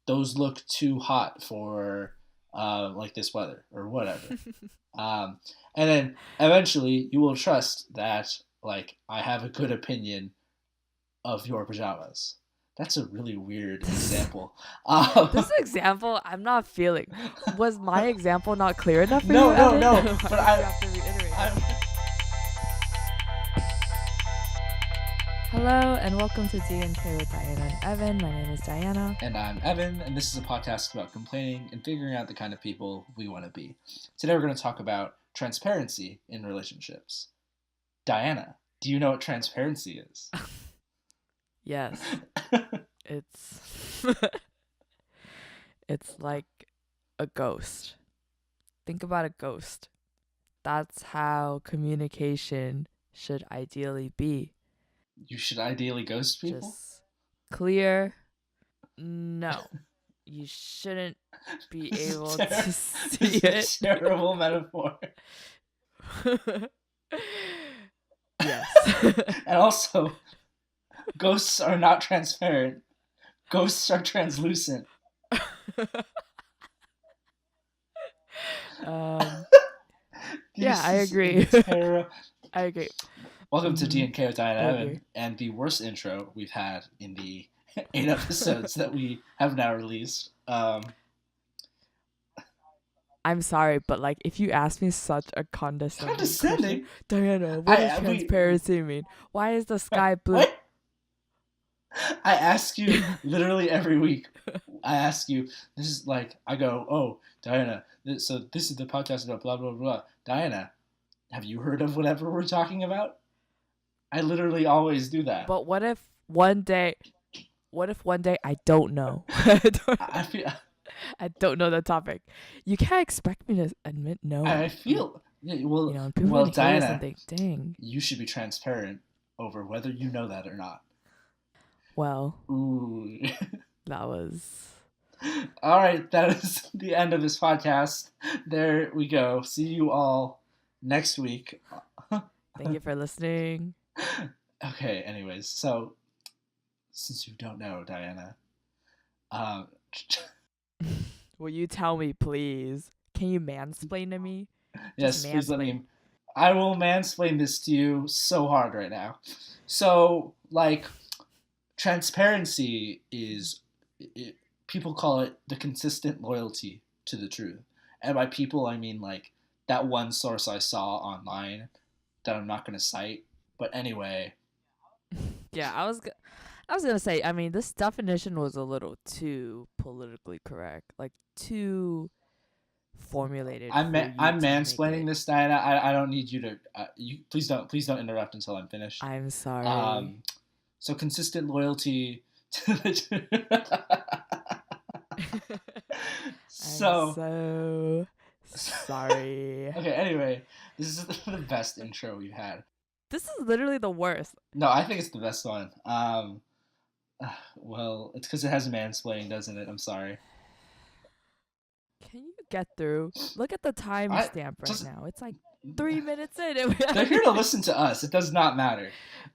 those look too hot for like this weather or whatever. Um, and then eventually you will trust that like I have a good opinion of your pajamas. That's a really weird example. This example, I'm not feeling. Was my example not clear enough for you, No, no, Evan? no. Why But did you have to reiterate it? I, Hello, and welcome to D&K with Diana and Evan. My name is Diana. and I'm Evan, and this is a podcast about complaining and figuring out the kind of people we want to be. Today we're going to talk about transparency in relationships. Diana, do you know what transparency is? Yes, it's it's like a ghost. Think about a ghost. That's how communication should ideally be. You should ideally ghost people? Just clear. No, you shouldn't be This is able ter- to see This is it. a terrible metaphor. Yes. And also, ghosts are not transparent. Ghosts are translucent. um, This I is agree. I agree. Welcome to Mhm. D&K with Diana I Evan, agree. and the worst intro we've had in the 8 episodes that we have now released. I'm sorry, but like, if you ask me such a condescending question, Condescending? Diana, what does We, transparency mean? Why is the sky blue? what? I ask you literally every week. I ask you, this is like, I go, oh, Diana, this is the podcast about blah, blah, blah. Diana, have you heard of whatever we're talking about? I literally always do that. But what if one day I don't know? I feel, I don't know the topic. You can't expect me to admit no. I feel, yeah, well, and people well, can hear this Diana, and think, dang. you should be transparent over whether you know that or not. Well, Ooh. that was. All right, that is the end of this podcast. There we go. See you all next week. Thank you for listening. Okay, anyways, so since you don't know, Diana, um, Will you tell me, please? Can you mansplain to me? yes, Just please let mansplain. me. I will mansplain this to you so hard right now. So, like, transparency is, people call it the consistent loyalty to the truth. And by people, I mean, like, that one source I saw online that I'm not going to cite. But anyway, Yeah, I was gonna say. I mean, this definition was a little too politically correct, like too formulated I'm for you I'm to make mansplaining it. this, Diana. I don't need you to. You please don't interrupt until I'm finished. I'm sorry. So consistent loyalty to the. I'm so sorry. Okay. Anyway, this is the best intro we've had. This is literally the worst. No, I think it's the best one. Well, it's because it has mansplaining, doesn't it? I'm sorry. Can you get through? Look at the timestamp right just- now. It's like 3 minutes in. And They're here to listen to us. It does not matter.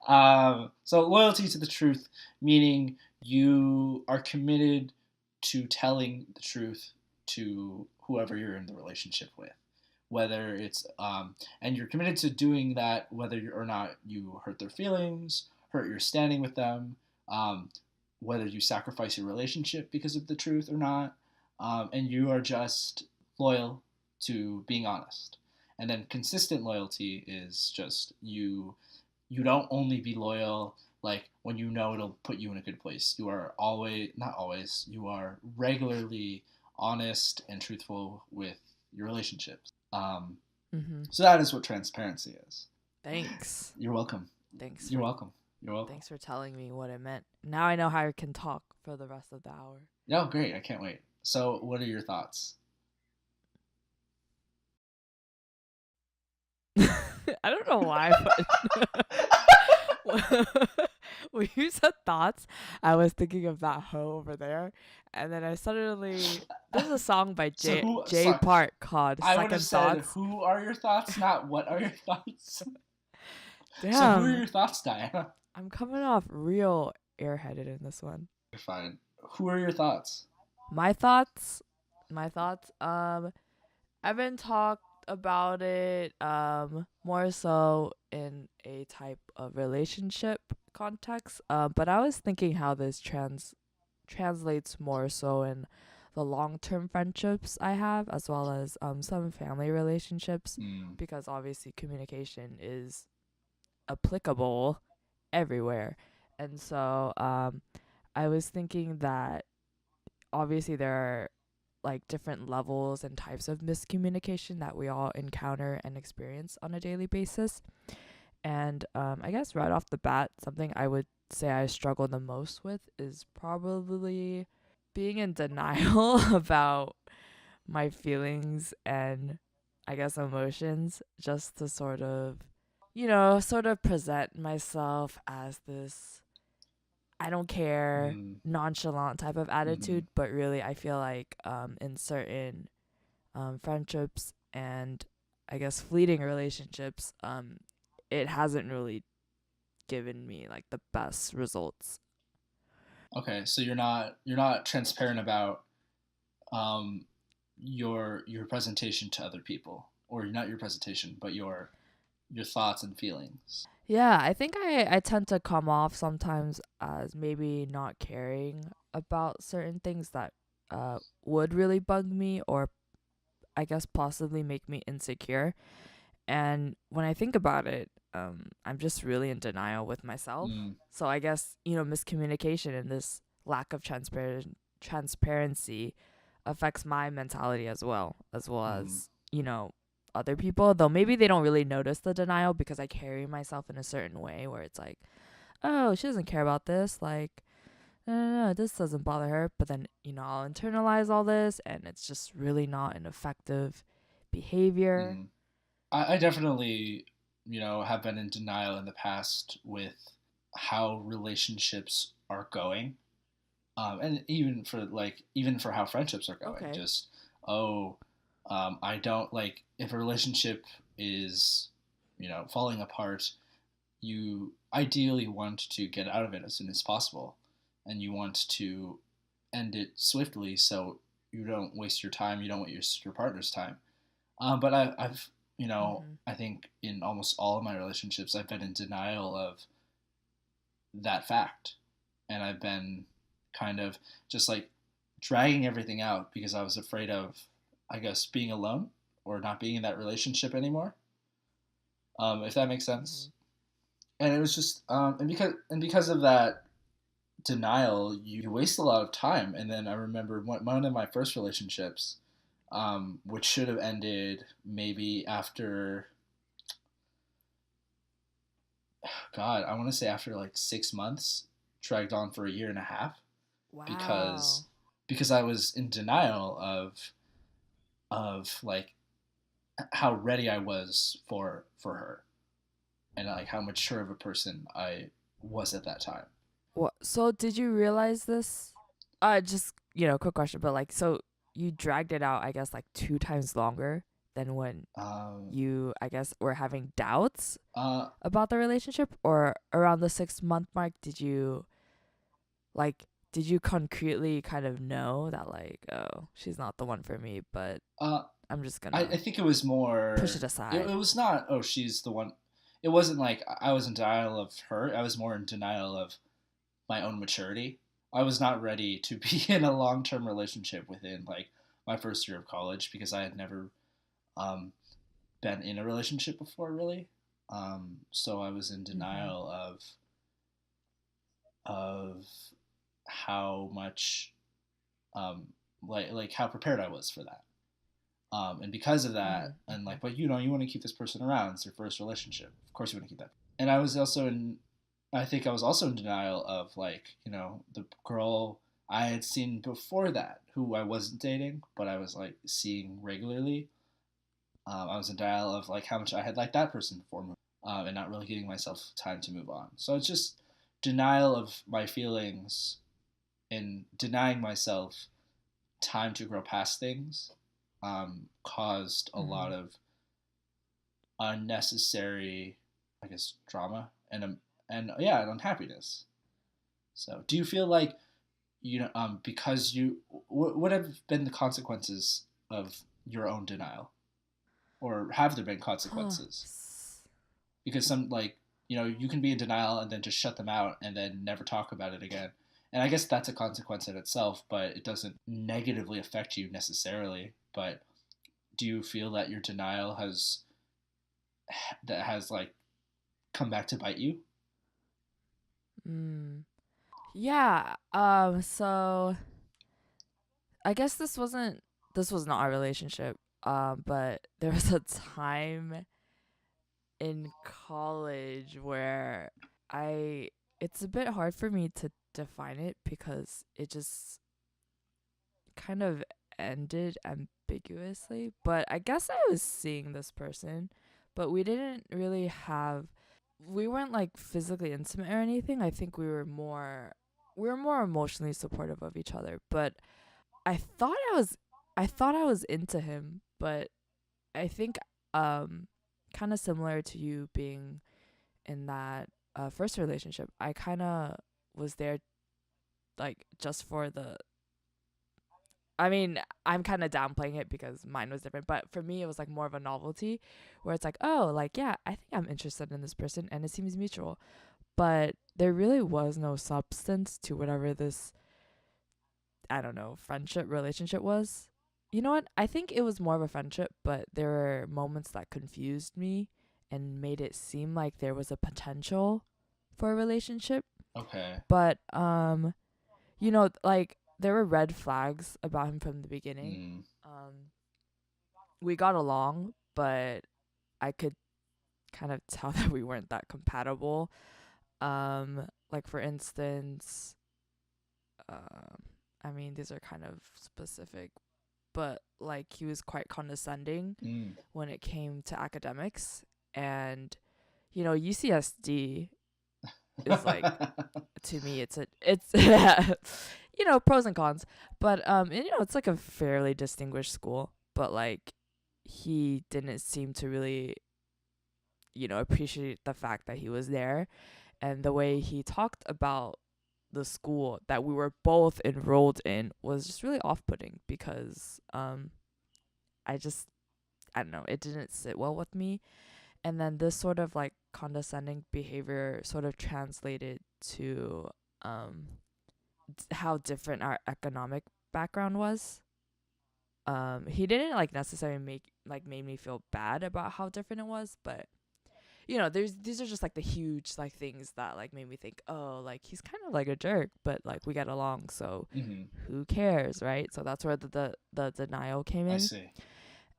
So loyalty to the truth, meaning you are committed to telling the truth to whoever you're in the relationship with. Whether it's, and you're committed to doing that whether or not you hurt their feelings, hurt your standing with them, whether you sacrifice your relationship because of the truth or not, and you are just loyal to being honest. And then consistent loyalty is just you don't only be loyal like when you know it'll put you in a good place. You are always, not always, you are regularly honest and truthful with your relationships. So that is what transparency is. Thanks. You're welcome. Thanks. You're welcome. You're welcome. Thanks for telling me what it meant. Now I know how I can talk for the rest of the hour. Oh, great. I can't wait. So what are your thoughts? I don't know why, but when you said thoughts, I was thinking of that hoe over there, and then I suddenly there's a song by Jay Park called I would Second have said, Thoughts. who are your thoughts, not what are your thoughts. Damn. So who are your thoughts, Diana? I'm coming off real airheaded in this one. You're fine. Who are your thoughts? My thoughts, my thoughts. I've been talked about it more so in a type of relationship context. But I was thinking how this translates more so in the long term friendships I have, as well as some family relationships, Mm, because obviously communication is applicable everywhere. And so I was thinking that obviously there are like different levels and types of miscommunication that we all encounter and experience on a daily basis. And I guess right off the bat, something I would say I struggle the most with is probably being in denial about my feelings and I guess emotions, just to sort of, sort of present myself as this I don't care, mm, nonchalant type of mm-hmm. attitude. But really, I feel like in certain friendships and I guess fleeting relationships, it hasn't really given me like the best results. Okay, so you're not transparent about um, your presentation to other people, or not your presentation, but your thoughts and feelings. Yeah, I think I tend to come off sometimes as maybe not caring about certain things that would really bug me or I guess possibly make me insecure. And when I think about it, I'm just really in denial with myself. Mm, So I guess, miscommunication and this lack of transparency affects my mentality as well mm, as, other people. Though maybe they don't really notice the denial because I carry myself in a certain way where it's like, oh, she doesn't care about this. Like, no, this doesn't bother her. But then, I'll internalize all this and it's just really not an effective behavior. mm. I definitely, have been in denial in the past with how relationships are going, and even for how friendships are going. Okay. Just oh, I don't like if a relationship is, falling apart. You ideally want to get out of it as soon as possible, and you want to end it swiftly so you don't waste your time. You don't waste your partner's time. But I've, Mm-hmm. I think in almost all of my relationships, I've been in denial of that fact. And I've been kind of just like dragging everything out because I was afraid of, I guess, being alone or not being in that relationship anymore, if that makes Mm-hmm. sense. And it was just, and because of that denial, you waste a lot of time. And then I remember one of my first relationships, which should have ended maybe after, God, I want to say after like 6 months, dragged on for a year and a half because Wow. because I was in denial of like how ready I was for her, and like how mature of a person I was at that time. What? So did you realize this? Just quick question, but like, so you dragged it out, I guess, like two times longer than when Um, you, I guess, were having doubts uh, about the relationship, or around the 6 month mark, did you concretely kind of know that like, oh, she's not the one for me, but uh, I'm just I gonna think it was push more. it It aside? was not. Oh, she's the one. It wasn't like I was in denial of her. I was more in denial of my own maturity. I was not ready to be in a long term relationship within like my first year of college because I had never um, been in a relationship before, really. So I was in Mm-hmm. denial of how much um, like how prepared I was for that. And because of Mm-hmm. that, and Mm-hmm. like, but you want to keep this person around. It's your first relationship. Of course, you want to keep that. And I was also in. I think I was also in denial of like the girl I had seen before that, who I wasn't dating, but I was like seeing regularly. I was in denial of like how much I had liked that person before, and not really giving myself time to move on. So it's just denial of my feelings and denying myself time to grow past things, caused a lot Mm-hmm. of unnecessary, I guess, drama and yeah, and unhappiness. So, do you feel like because what have been the consequences of your own denial, or have there been consequences? Because some, like, you can be in denial and then just shut them out and then never talk about it again. And I guess that's a consequence in itself, but it doesn't negatively affect you necessarily. But do you feel that your denial has like come back to bite you? Mm. Yeah. So I guess this was not our relationship. But there was a time in college where I it's a bit hard for me to define it because it just kind of ended ambiguously. But I guess I was seeing this person, but we weren't like physically intimate or anything. I think we were more emotionally supportive of each other. But I thought I was I thought I was into him, but I think um kind of similar to you being in that first relationship. I kind of was there like just for the I mean, I'm kind of downplaying it because mine was different, but for me, it was like more of a novelty where it's like, oh, like, yeah, I think I'm interested in this person and it seems mutual. But there really was no substance to whatever this, I don't know, friendship, relationship was. You know what? I think it was more of a friendship, but there were moments that confused me and made it seem like there was a potential for a relationship. Okay. But, like, there were red flags about him from the beginning. Mm. We got along, but I could kind of tell that we weren't that compatible. Like for instance, um, I mean these are kind of specific, but like he was quite condescending Mm. when it came to academics, and UCSD is like to me it's pros and cons, but it's like a fairly distinguished school, but like he didn't seem to really appreciate the fact that he was there, and the way he talked about the school that we were both enrolled in was just really off-putting because I don't know, it didn't sit well with me. And then this sort of like condescending behavior sort of translated to how different our economic background was. He didn't like necessarily made me feel bad about how different it was, but there's these are just like the huge like things that like made me think, oh, like he's kind of like a jerk, but like we get along, so Mm-hmm. who cares, right? So that's where the denial came I in. see.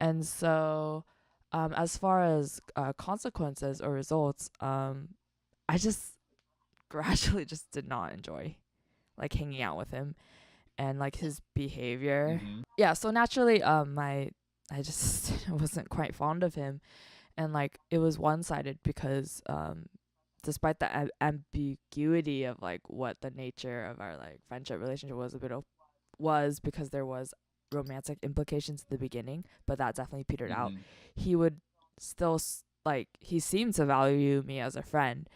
And so as far as consequences or results, I just gradually just did not enjoy like hanging out with him and like his behavior. Mm-hmm. Yeah, so naturally I just wasn't quite fond of him, and like it was one-sided because despite the ambiguity of like what the nature of our like friendship relationship was because there was romantic implications at the beginning, but that definitely petered out. Mm-hmm. He would still like he seemed to value me as a friend,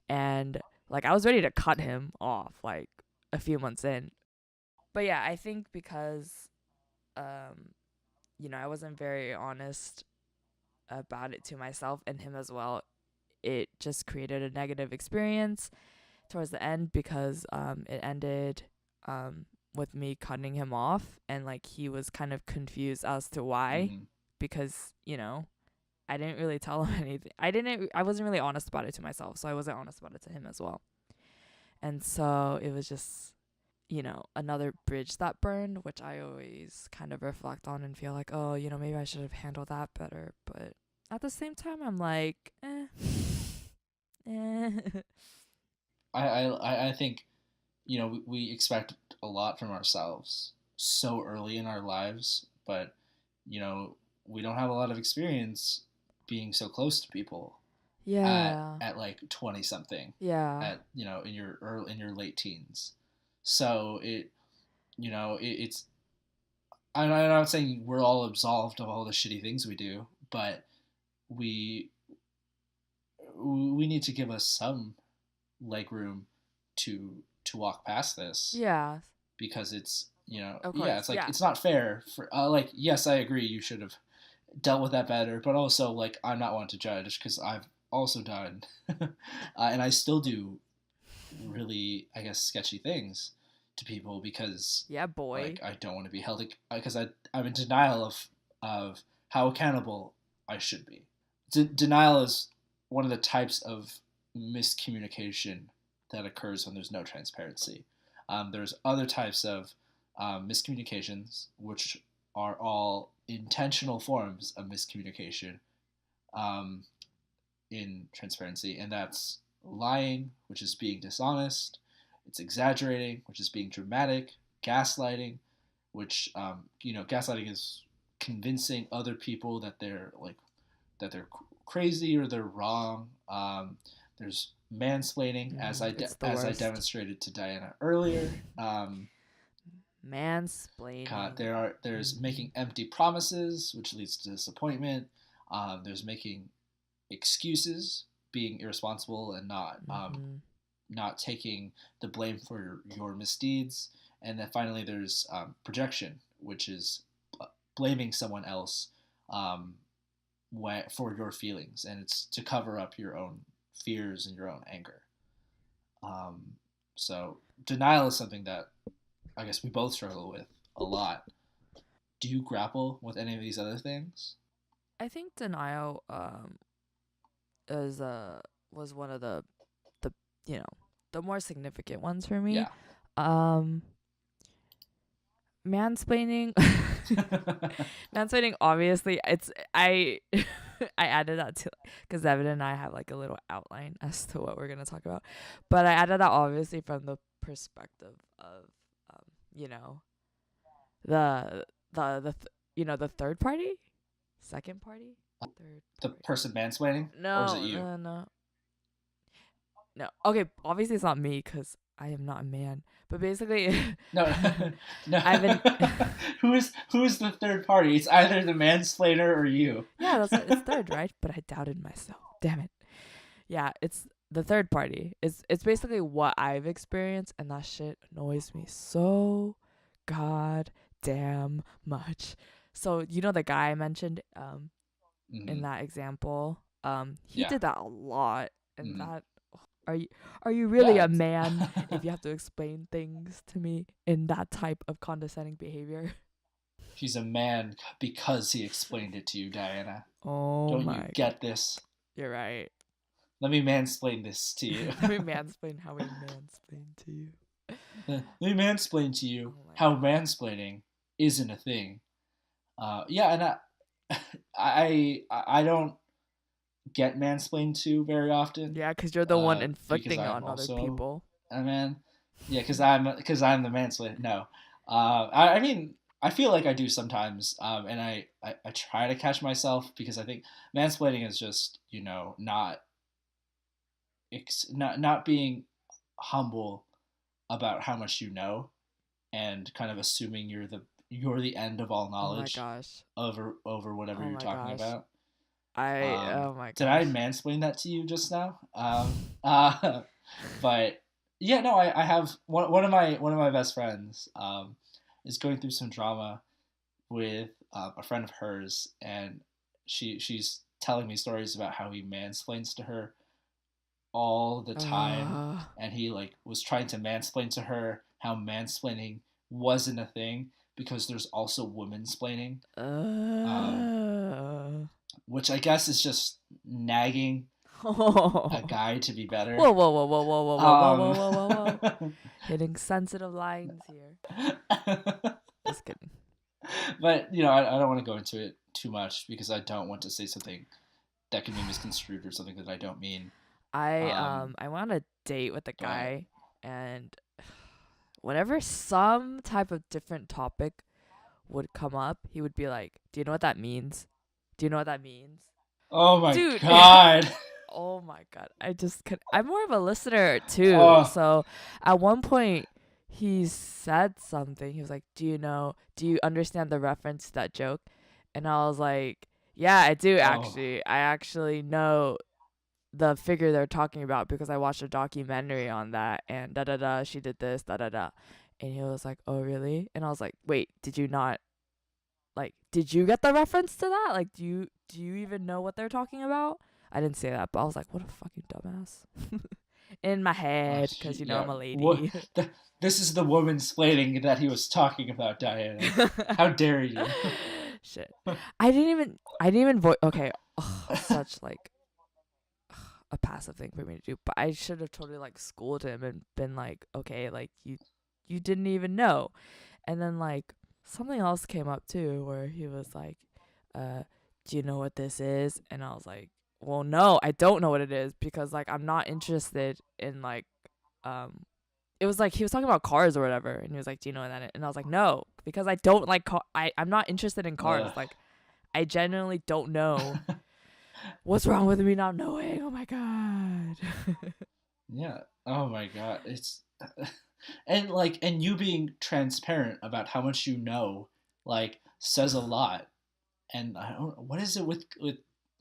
and like I was ready to cut him off like a few months in. But yeah, I think because um I wasn't very honest about it to myself and him as well, it just created a negative experience towards the end because it ended with me cutting him off, and like he was kind of confused as to why, Mm-hmm. because I didn't really tell him anything. I wasn't really honest about it to myself, so I wasn't honest about it to him as well. And so it was just another bridge that burned, which I always kind of reflect on and feel like, oh, maybe I should have handled that better. But at the same time, I'm like, eh. I think we expect a lot from ourselves so early in our lives, but you know we don't have a lot of experience being so close to people Yeah. at like 20 something, Yeah. at in your late teens. So it's, I'm not saying we're all absolved of all the shitty things we do, but we we need to give us some leg room to walk past this, Yeah. because it's Of yeah, course, it's like yeah. it's not fair for like yes, I agree you should have dealt with that better, but also like I'm not one to judge because I've also done and I still do really, I guess, sketchy things to people because Yeah, boy. like I don't want to be held because I'm in denial of how accountable I should be. Denial is one of the types of miscommunication that occurs when there's no transparency. There's other types of miscommunications which are all intentional forms of miscommunication um, in transparency, and that's lying, which is being dishonest. It's exaggerating, which is being dramatic. Gaslighting, which gaslighting is convincing other people that they're crazy or they're wrong. There's mansplaining, It's the as I worst. demonstrated to Diana earlier. God, Mansplaining. there's Mm-hmm. making empty promises, which leads to disappointment. There's making excuses, being irresponsible and Mm-hmm. not taking the blame for your misdeeds, and then finally there's projection, which is blaming someone else um, for your feelings, and it's to cover up your own fears and your own anger. Um, so denial is something that I guess we both struggle with a lot. Do you grapple with any of these other things? I think denial is was one of the you know the more significant ones for me. Yeah. Um, mansplaining. Mansplaining, obviously, it's I I added that to because Evan and I have like a little outline as to what we're gonna talk about, but I added that obviously from the perspective of um you know the the third party, second party, third The party. person mansplaining, or is it No, you? no, no, no. Okay, obviously it's not me because I am not a man. But basically, No, no. I've been Who's the third party? It's either the mansplainer or you. yeah, that's what it's third, right? But I doubted myself. Damn it. Yeah, it's the third party. It's basically what I've experienced, and that shit annoys me so god damn much. So you know the guy I mentioned in Hmm. that example, he Yeah. did that a lot, and Hmm. that are you are you really Yeah. a man if you have to explain things to me in that type of condescending behavior? He's a man because he explained it to you, Diana. Oh Don't you my god, get this? you're right. Let me mansplain this to you. Let me mansplain how we mansplain to you. Let me mansplain to you Oh my how gosh. mansplaining isn't a thing. Yeah, and I don't get mansplained to very often Yeah, because you're the one because inflicting I'm on other also people. a man. Yeah, because I'm the mansplainer. No, I mean I feel like I do sometimes, and I try to catch myself because I think mansplaining is just not being humble about how much you know and kind of assuming you're the end of all Oh my knowledge gosh. over whatever Oh you're my talking gosh. about. Oh my Did I gosh. mansplain that to you just now? But yeah, no, I have one of my best friends is going through some drama with a friend of hers, and she's telling me stories about how he mansplains to her all the time, Uh, and he like was trying to mansplain to her how mansplaining wasn't a thing because there's also womansplaining, um, uh. which I guess is just nagging a Oh. guy to be better. Whoa, whoa, whoa, whoa, whoa, whoa, whoa, whoa, whoa, Um, whoa, whoa, whoa. Hitting sensitive lines here. Just kidding. but I don't want to go into it too much because I don't want to say something that can be misconstrued or something that I don't mean. I went on a date with a But guy, and whenever some type of different topic would come up, he would be like, "Do you know what that means? Do you know what that means?" oh my Dude. god, Oh my god. I just could I'm more of a listener too. oh So at one point he said something. He was like, do you understand the reference to that joke?" And I was like, "Yeah, I do oh actually. I actually know the figure they're talking about because I watched a documentary on that and da da da she did this da da da." And he was like, "Oh, really?" And I was like, "Wait, did you not like? Did you get the reference to that? Like, do you even know what they're talking about?" I didn't say that, but I was like, "What a fucking dumbass." In my head, because Yeah. I'm a What? lady. This is the woman-splaining that he was talking about, Diana. How dare you? Shit. I didn't even okay. Ugh, such like a passive thing for me to do, but I should have totally like schooled him and been like, okay, like you didn't even know. And then like something else came up too where he was like, do you know what this is? And I was like, well, no, I don't know what it is because like I'm not interested in like um it was like he was talking about cars or whatever, and he was like, "Do you know what that is?" And I was like, "No, because I don't like I'm not interested in cars. Ugh. Like, I genuinely don't know what's wrong with me not knowing. Oh my god." Yeah. Oh my god. It's and you being transparent about how much you know, like, says a lot. And I don't what is it with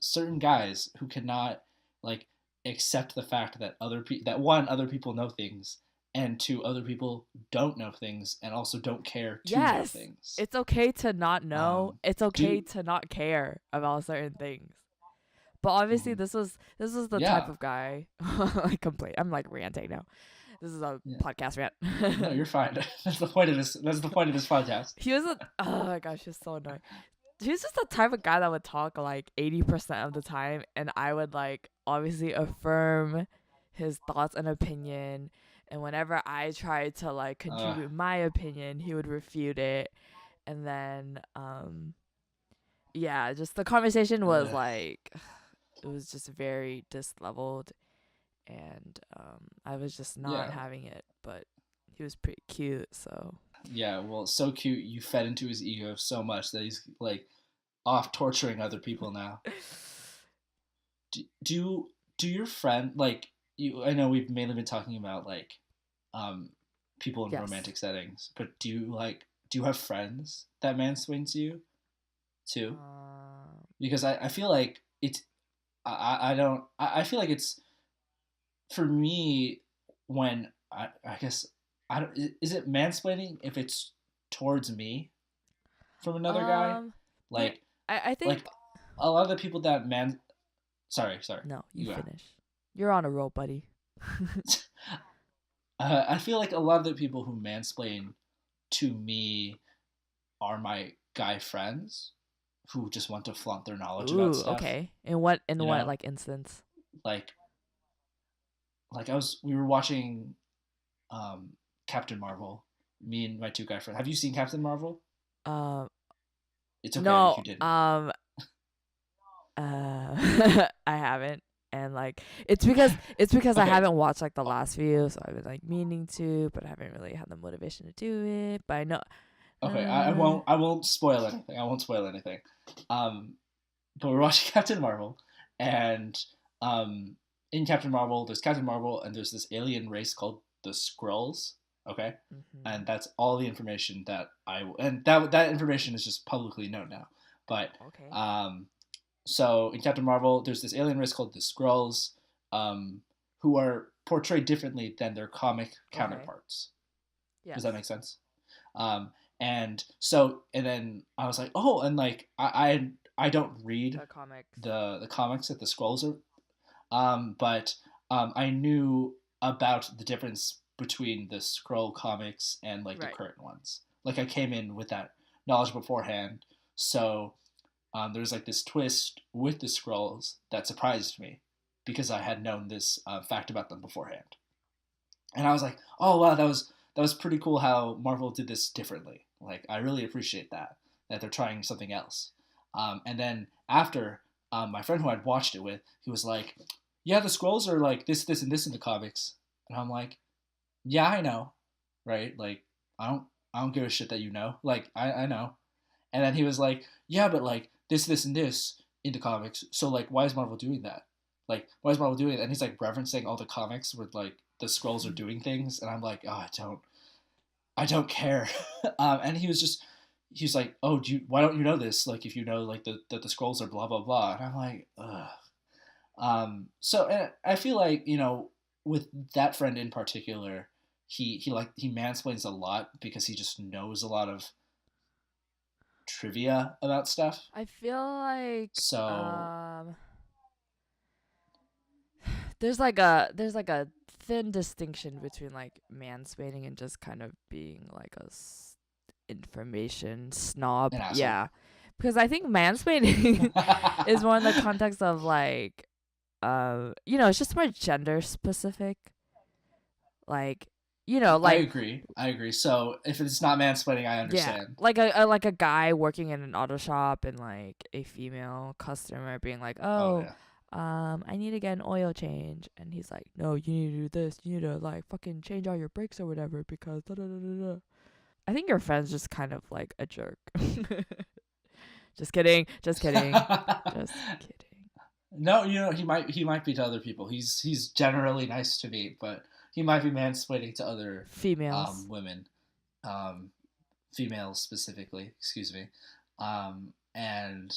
certain guys who cannot like accept the fact that that one other people know things and two other people don't know things and also don't care to know Yes, things. it's okay to not know. It's okay Do to not care about certain things. But obviously, mhm. this was the type Yeah. of guy. I complain. I'm like ranting now. This is a Yeah. podcast No, rant. you're fine. That's the point of this. That's the point of this podcast. He was a oh my gosh, he's so annoying. He's just the type of guy that would talk like 80% of the time, and I would like obviously affirm his thoughts and opinion. And whenever I tried to like Uh, contribute my opinion, he would refute it. And then yeah, just the conversation was uh, like it was just very disleveled, and I was just not yeah. having it. But he was pretty cute, so Yeah. Well, so cute. You fed into his ego so much that he's like off torturing other people now. Do do your friend like you? I know we've mainly been talking about like um people in yes. romantic settings, but do you have friends that mansplain to you too? Um, Because I feel like it's I don't I feel like it's for me when I guess I don't is it mansplaining if it's towards me from another guy um, there. like I think like a lot of the people that sorry no. You you go. finish. You're on a roll, buddy. I feel like a lot of the people who mansplain to me are my guy friends who just want to flaunt their knowledge about Ooh, stuff. okay. In what You know, like instance? like we were watching Captain Marvel. Me and my two guy friends. Have you seen Captain Marvel? Um, It's okay if no. you didn't. I haven't, and like it's because I Okay, haven't watched like the last few, so I've been like meaning to, but I haven't really had the motivation to do it. But I know. okay. Uh, I won't spoil anything. I won't spoil anything. Um, but we're watching Captain Marvel, and um, in Captain Marvel, there's Captain Marvel, and there's this alien race called the Skrulls. Okay, mm-hmm. and that's all the information that and that information is just publicly known now. But Okay. um, so in Captain Marvel, there's this alien race called the Skrulls, um, who are portrayed differently than their comic Okay. counterparts. Does that Yes. make sense? And then I was like, oh, and like I don't read The comics. the comics that the scrolls are, but I knew about the difference between the scroll comics and like the Right. current ones. Like I came in with that knowledge beforehand, so there's like this twist with the scrolls that surprised me because I had known this fact about them beforehand, and I was like, oh wow, that was pretty cool how Marvel did this differently. Like I really appreciate that they're trying something else. And then after my friend who I'd watched it with, he was like, yeah, the scrolls are like this, and this in the comics, and I'm like, yeah, I know, right? Like I don't give a shit that you know. Like I know. And then he was like, yeah, but like this, and this in the comics. So like, why is Marvel doing that? Like, why is Marvel doing it? And he's like referencing all the comics where like the scrolls are doing things, and I'm like, oh, I don't care. And he was like, oh, why don't you know this? Like, if you know like that the scrolls are blah blah blah, and I'm like, ugh. So and I feel like with that friend in particular, he mansplains a lot because he just knows a lot of trivia about stuff. I feel like So there's like a thin distinction between like mansplaining and just kind of being like information snob. an asshole. Yeah. Because I think mansplaining is more in the context of like it's just more gender specific. Like, I like agree. I agree. So if it's not mansplaining, I yeah, understand. like a guy working in an auto shop and like a female customer being like, Oh "Oh, yeah. I need to get an oil change," and he's like, "No, you need to do this. You need to like fucking change all your brakes or whatever because da da da da da." I think your friend's just kind of like a jerk. Just kidding. Just kidding. Just kidding. No, he might be to other people. He's generally nice to me, but he might be mansplaining to other Females. women, um, females specifically. Excuse me. And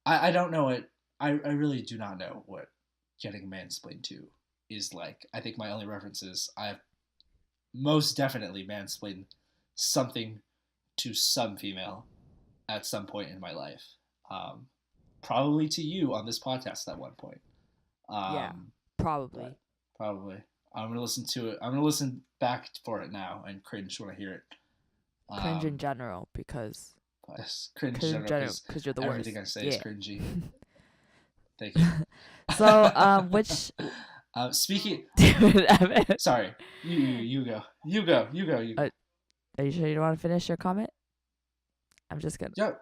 I don't know it. I really do not know what getting mansplained to is like. I think my only reference is I've most definitely mansplained something to some female at some point in my life. Um, Probably to you on this podcast at one point. Yeah, Um, but probably. probably I'm gonna listen to it. I'm gonna listen back for it now and cringe when I hear it. Cringe in Um, general because but cringe in cause in general general because because you're the everything worst. I say is Yeah. cringy. Thank you. So which Speaking. Evan, Sorry, you go. You go. You go. You go. uh, are you sure you don't want to finish your comment? I'm just gonna. Yeah.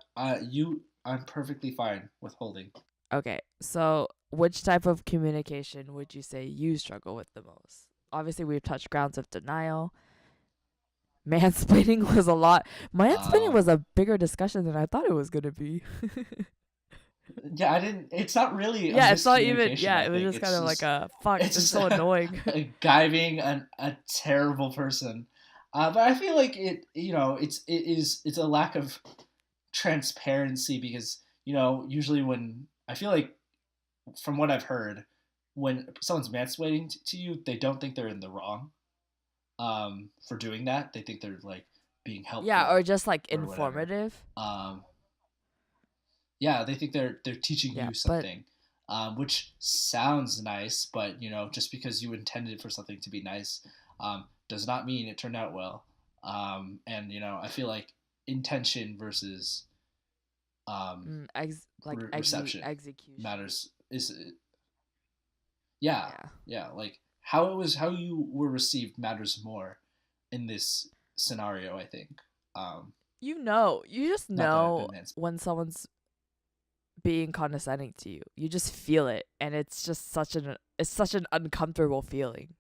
You. I'm perfectly fine with holding. Okay, so which type of communication would you say you struggle with the most? Obviously, we've touched grounds of denial. Mansplaining was a lot. Mansplaining was Um. a bigger discussion than I thought it was gonna be. Yeah. I didn't. It's not really a Yeah, it's not even. miscommunication. Yeah, I it was think just kind it's of like just. a fuck. It's It's just so annoying. a guy being a terrible person. But I feel like it. It's a lack of transparency because usually when I feel like from what I've heard, when someone's mansplaining to you, they don't think they're in the wrong for doing that. They think they're like being Yeah, or helpful just like or whatever. informative. Um, yeah, they think they're teaching Yeah, you but something, which sounds nice, but just because you intended for something to be nice, does not mean it turned out well. And I feel like intention versus like reception execution. matters. Is Yeah, Yeah. yeah, like how you were received matters more in this scenario, I think. Um, You just Not that I've know been mansplained. when someone's being condescending to you. You just feel it, and it's such an uncomfortable feeling.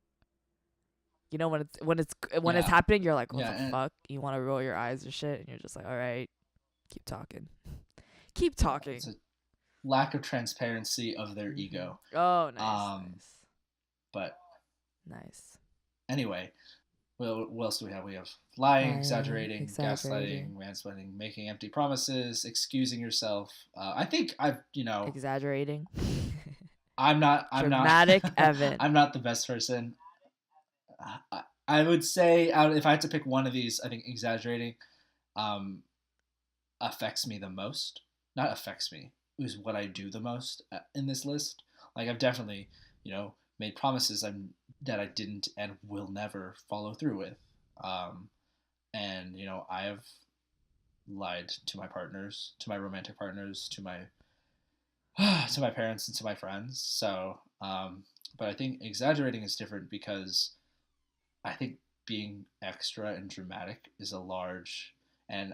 When it's Yeah, happening, you're like, what yeah, the and fuck? You want to roll your eyes or shit, and you're just like, all right, keep talking, keep yeah, talking. it's a lack of transparency of their Mhm. ego. Oh, nice, Um, nice, but nice. anyway, well, what else do we have? We have lying, Lying, exaggerating, gaslighting, exaggerating, mansplaining, making empty promises, excusing yourself. I think exaggerating. I'm not, Dramatic Evan. I'm not the best person. I would say if I had to pick one of these, I think exaggerating um, affects me the most. Not affects me, is what I do the most in this list. Like I've definitely, made promises that I didn't and will never follow through with. Um, and I have lied to my partners, to my romantic partners, to my to my parents and to my friends. So, but I think exaggerating is different because I think being extra and dramatic is a large, and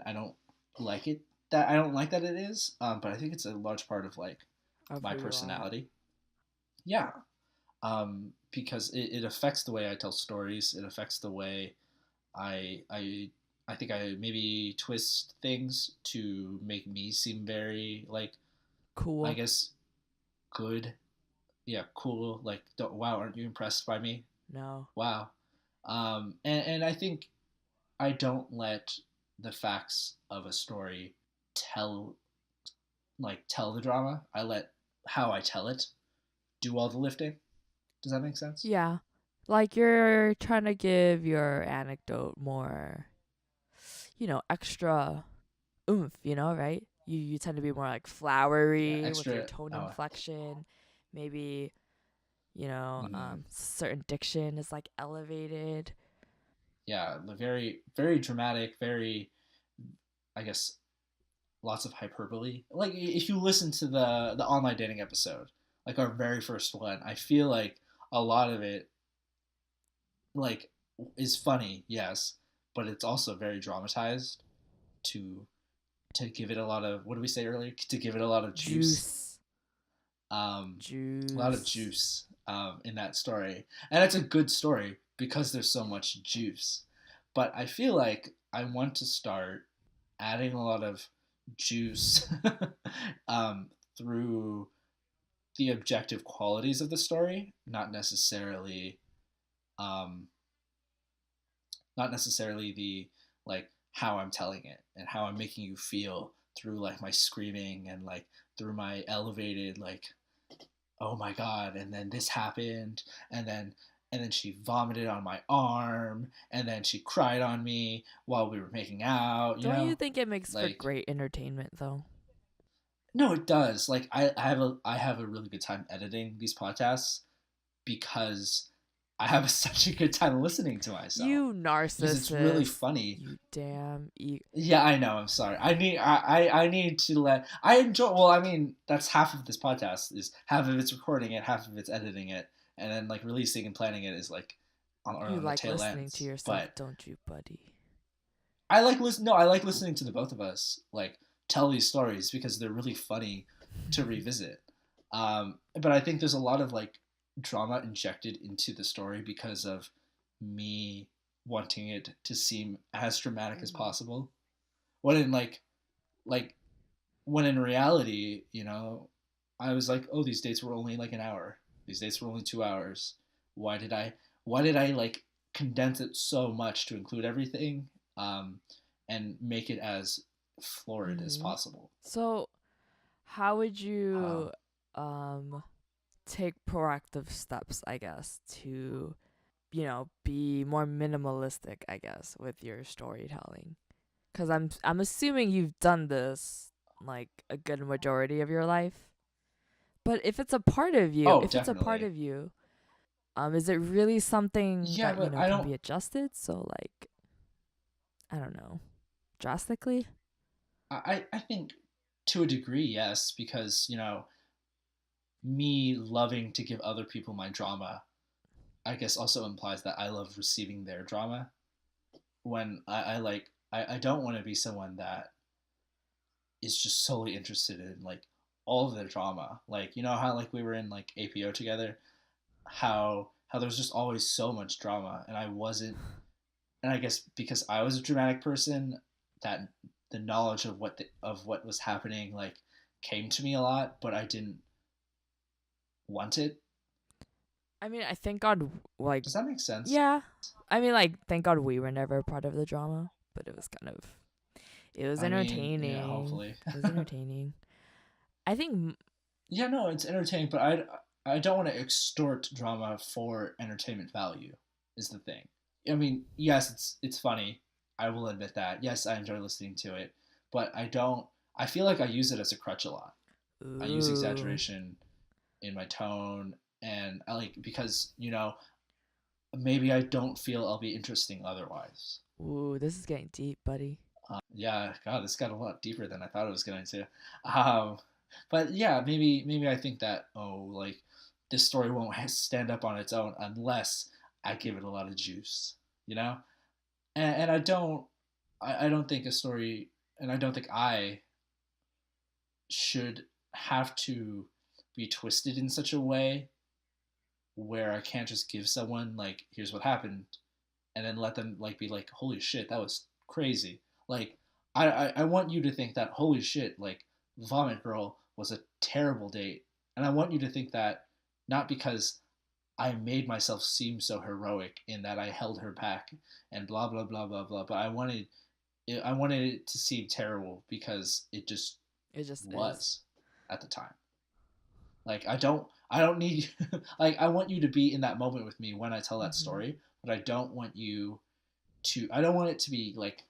like it I don't like that it is, but I think it's a large part of like Of my who you are. personality. Yeah, because it affects the way I tell stories. It affects the way I I I think I maybe twist things to make me seem very like I Cool. guess good. Yeah, cool. Like, wow, aren't you impressed by me? No. Wow. And I think I don't let the facts of a story tell tell the drama. I let how I tell it do all the lifting. Does that make sense? Yeah. Like you're trying to give your anecdote more, extra oomph, right? You tend to be more like Yeah, flowery with your extra. tone Oh, inflection. Maybe, mhm. certain diction is like elevated. Yeah, the very very dramatic, very, I guess, lots of hyperbole. Like if you listen to the online dating episode, like our very first one, I feel like a lot of it like is funny, yes, but it's also very dramatized to give it a lot of, what did we say earlier? To give it a lot of juice. Juice. Um, a lot of Juice. juice in that story, and it's a good story because there's so much juice. But I feel like I want to start adding a lot of juice um, through the objective qualities of the story, um, not necessarily the like how I'm telling it and how I'm making you feel through like my screaming and like through my elevated like, oh my god, and then this happened, and then she vomited on my arm, and then she cried on me while we were making out, you Don't you know? think it makes for Like, great entertainment though? no, it does. Like I have a really good time editing these podcasts because I have such a good time listening to myself You because it's really narcissist. funny. You damn Yeah, I know. I'm sorry. I need to let I enjoy. Well, I mean, that's half of this podcast is half of it's recording it, half of it's editing it, and then like releasing and planning it is like you on the like tail listening to ends. yourself, But don't you, buddy? I like listen. No, I like listening to the both of us like tell these stories because they're really funny to revisit. But I think there's a lot of like drama injected into the story because of me wanting it to seem as dramatic as Mhm. possible. When in like when in reality, I was like, oh, these dates were only like an hour. These dates were only 2 hours. Why did I? Why did I like condense it so much to include everything, um, and make it as florid as Mhm. possible? So, how would you Um, um take proactive steps, I guess, to, be more minimalistic, I guess, with your storytelling? Cuz I'm assuming you've done this like a good majority of your life. But if it's a part of you, oh, if it's a part definitely. of you, is it really something Yeah, that, but I can don't. be adjusted? So like, I don't know, drastically? I think to a degree, yes, because me loving to give other people my drama, I guess also implies that I love receiving their drama. When I like I don't want to be someone that is just solely interested in like all of the drama. Like how like we were in like APO together, how there was just always so much drama, and I wasn't. And I guess because I was a dramatic person, that the knowledge of of what was happening like came to me a lot, but I didn't want it. I mean, I thank God, like, Does that make sense? yeah. I mean, like, thank God we were never a part of the drama, but it was I mean, yeah, entertaining. hopefully. It was entertaining. I think, Yeah, no, it's entertaining, but I don't want to extort drama for entertainment value. Is the thing. I mean, yes, it's funny. I will admit that. Yes, I enjoy listening to it, but I don't. I feel like I use it as a crutch a lot. I use ooh, exaggeration in my tone, and I like because maybe I don't feel I'll be interesting otherwise. ooh, this is getting deep, buddy. Yeah, God, this got a lot deeper than I thought it was going to. Um, but yeah, maybe I think that, like this story won't stand up on its own unless I give it a lot of juice, you know. And I don't think a story, and I don't think I should have to be twisted in such a way where I can't just give someone like, here's what happened, and then let them like be like, holy shit, that was crazy. Like I want you to think that, holy shit, like Vomit Girl was a terrible date, and I want you to think that not because I made myself seem so heroic in that I held her back and blah blah blah blah blah, but I wanted it to seem terrible because it just It just is. was at the time. Like I don't need like I want you to be in that moment with me when I tell that Mm-hmm. story, but I don't want it to be like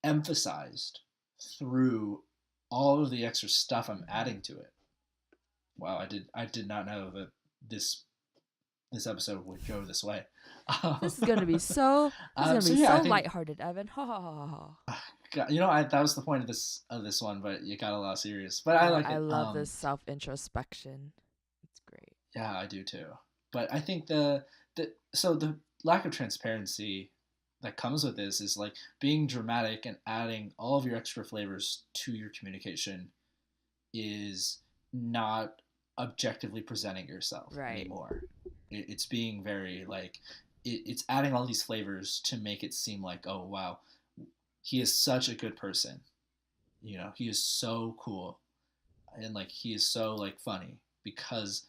emphasized through all of the extra stuff I'm Mm-hmm. adding to it. Wow, I did not know that this this episode would go this way. Um, This is gonna be so. This is gonna so be yeah, I so think lighthearted, Evan. Ha ha ha ha ha. you know that was the point of this one, but you got a lot serious. But I Yeah, like I it. love this self introspection. It's great. Yeah, I do too. But I think the lack of transparency that comes with this is like being dramatic and adding all of your extra flavors to your communication is not objectively presenting yourself Right. anymore. It's being very like it's adding all these flavors to make it seem like, oh wow, he is such a good person. You know, he is so cool and like he is so like funny because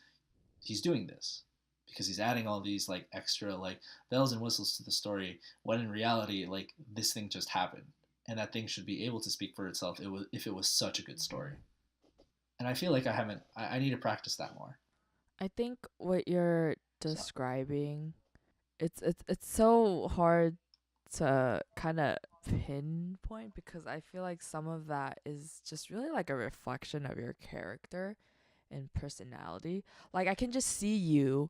he's doing this, because he's adding all these like extra like bells and whistles to the story, when in reality like this thing just happened, and that thing should be able to speak for itself, if it was such a good story. Mm-hmm. And I feel like I need to practice that more. I think what you're So describing, it's so hard to kind of pinpoint because I feel like some of that is just really like a reflection of your character and personality. Like I can just see you,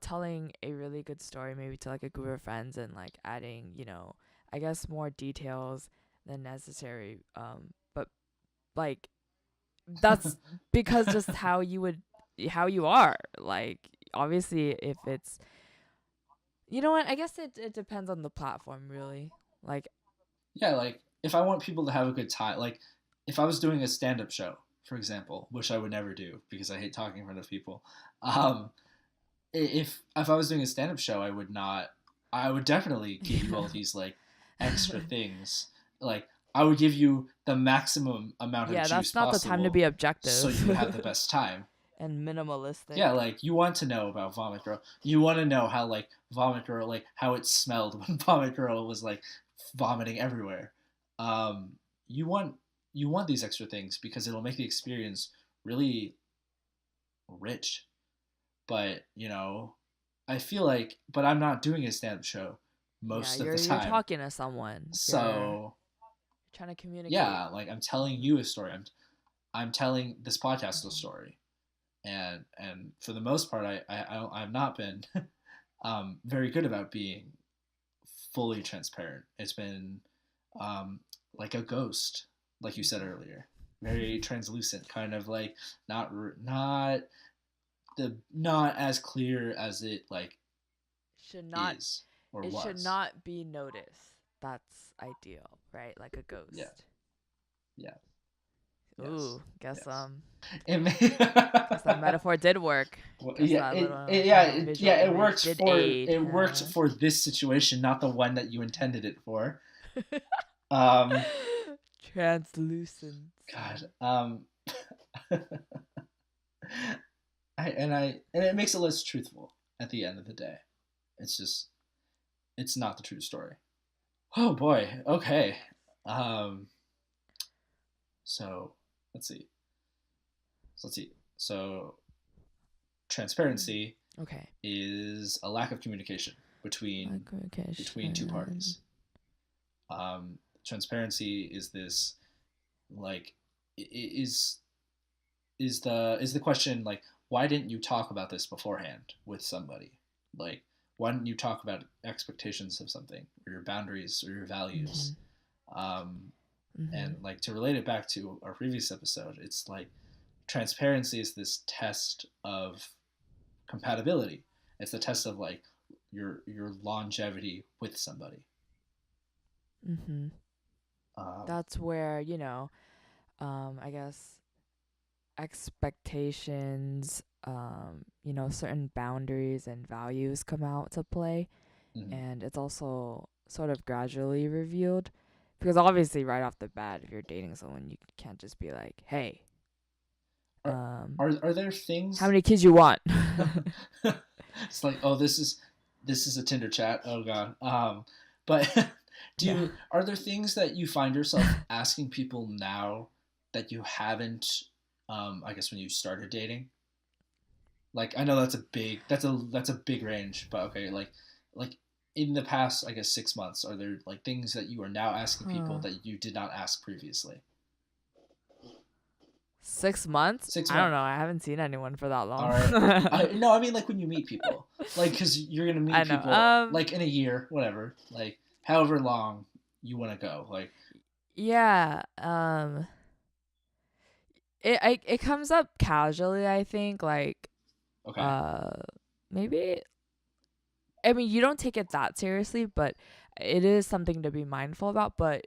telling a really good story maybe to like a group of friends and like adding, I guess more details than necessary. But like that's because just how you are. Like obviously if it's, you know what, I guess it depends on the platform really. Like yeah, like if I want people to have a good time, like if I was doing a stand-up show, for example, which I would never do because I hate talking in front of people. um, if I was doing a stand-up show, I would not. I would definitely give you all these like extra things. Like I would give you the maximum amount of yeah, juice that's not the time to possible, be so you would have the objective best time. and minimalistic. Yeah, like you want to know about Vomit Girl. You want to know how like Vomit Girl, like how it smelled when Vomit Girl was like vomiting everywhere. Um, you want you want these extra things because it'll make the experience really rich. But you know, I feel like, but I'm not doing a stand-up show Yeah, most of the you're time. talking to someone. You're So trying to communicate. yeah, like I'm telling you a story. I'm telling this podcast a story, and for the most part, I've not been very good about being fully transparent. It's been um, like a ghost, like you said earlier, very translucent, kind of like not not as clear as it like should not is or it should was. not be noticed. That's ideal, right? Like a Yeah, ghost. yeah, yes, Ooh, guess yes. um It may, guess that metaphor did work. well, Guess yeah, that little, yeah, visual image did aid, it worked huh? for this situation, not the one that you intended it for. Um, Translucence. God, and it makes it less truthful at the end of the day. It's just it's not the true story. Oh boy. Okay. Um. So let's see. Let's see. So Mm. transparency Okay. is a lack of communication between two Microcation. parties. Transparency is this like is the question like why didn't you talk about this beforehand with somebody, like why didn't you talk about expectations of something or your boundaries or your values. Mhm. um, and Mhm. like to relate it back to our previous episode, it's like transparency is this test of compatibility. It's the test of like your longevity with somebody. Mhm. um, That's where, I guess expectations, certain boundaries and values come out to play, mhm. and it's also sort of gradually revealed because obviously right off the bat if you're dating someone you can't just be like, "Hey, are, um are there how things many kids you want?" it's like, oh, this is a Tinder chat. Oh god. But Yeah. do are there things that you find yourself asking people now that you haven't I guess when you started dating? Like I know that's a big range, but okay, like in the past, I guess 6 months, are there like things that you are now asking people Huh. that you did not ask previously? 6 months? 6 months I don't know. I haven't seen anyone for that long. are no, I mean like when you meet people, like because you're gonna I meet know. people like in a year, whatever, like however long you want to go, like Yeah. It comes up casually, I think, like okay, uh maybe, I mean, you don't take it that seriously, but it is something to be mindful about. But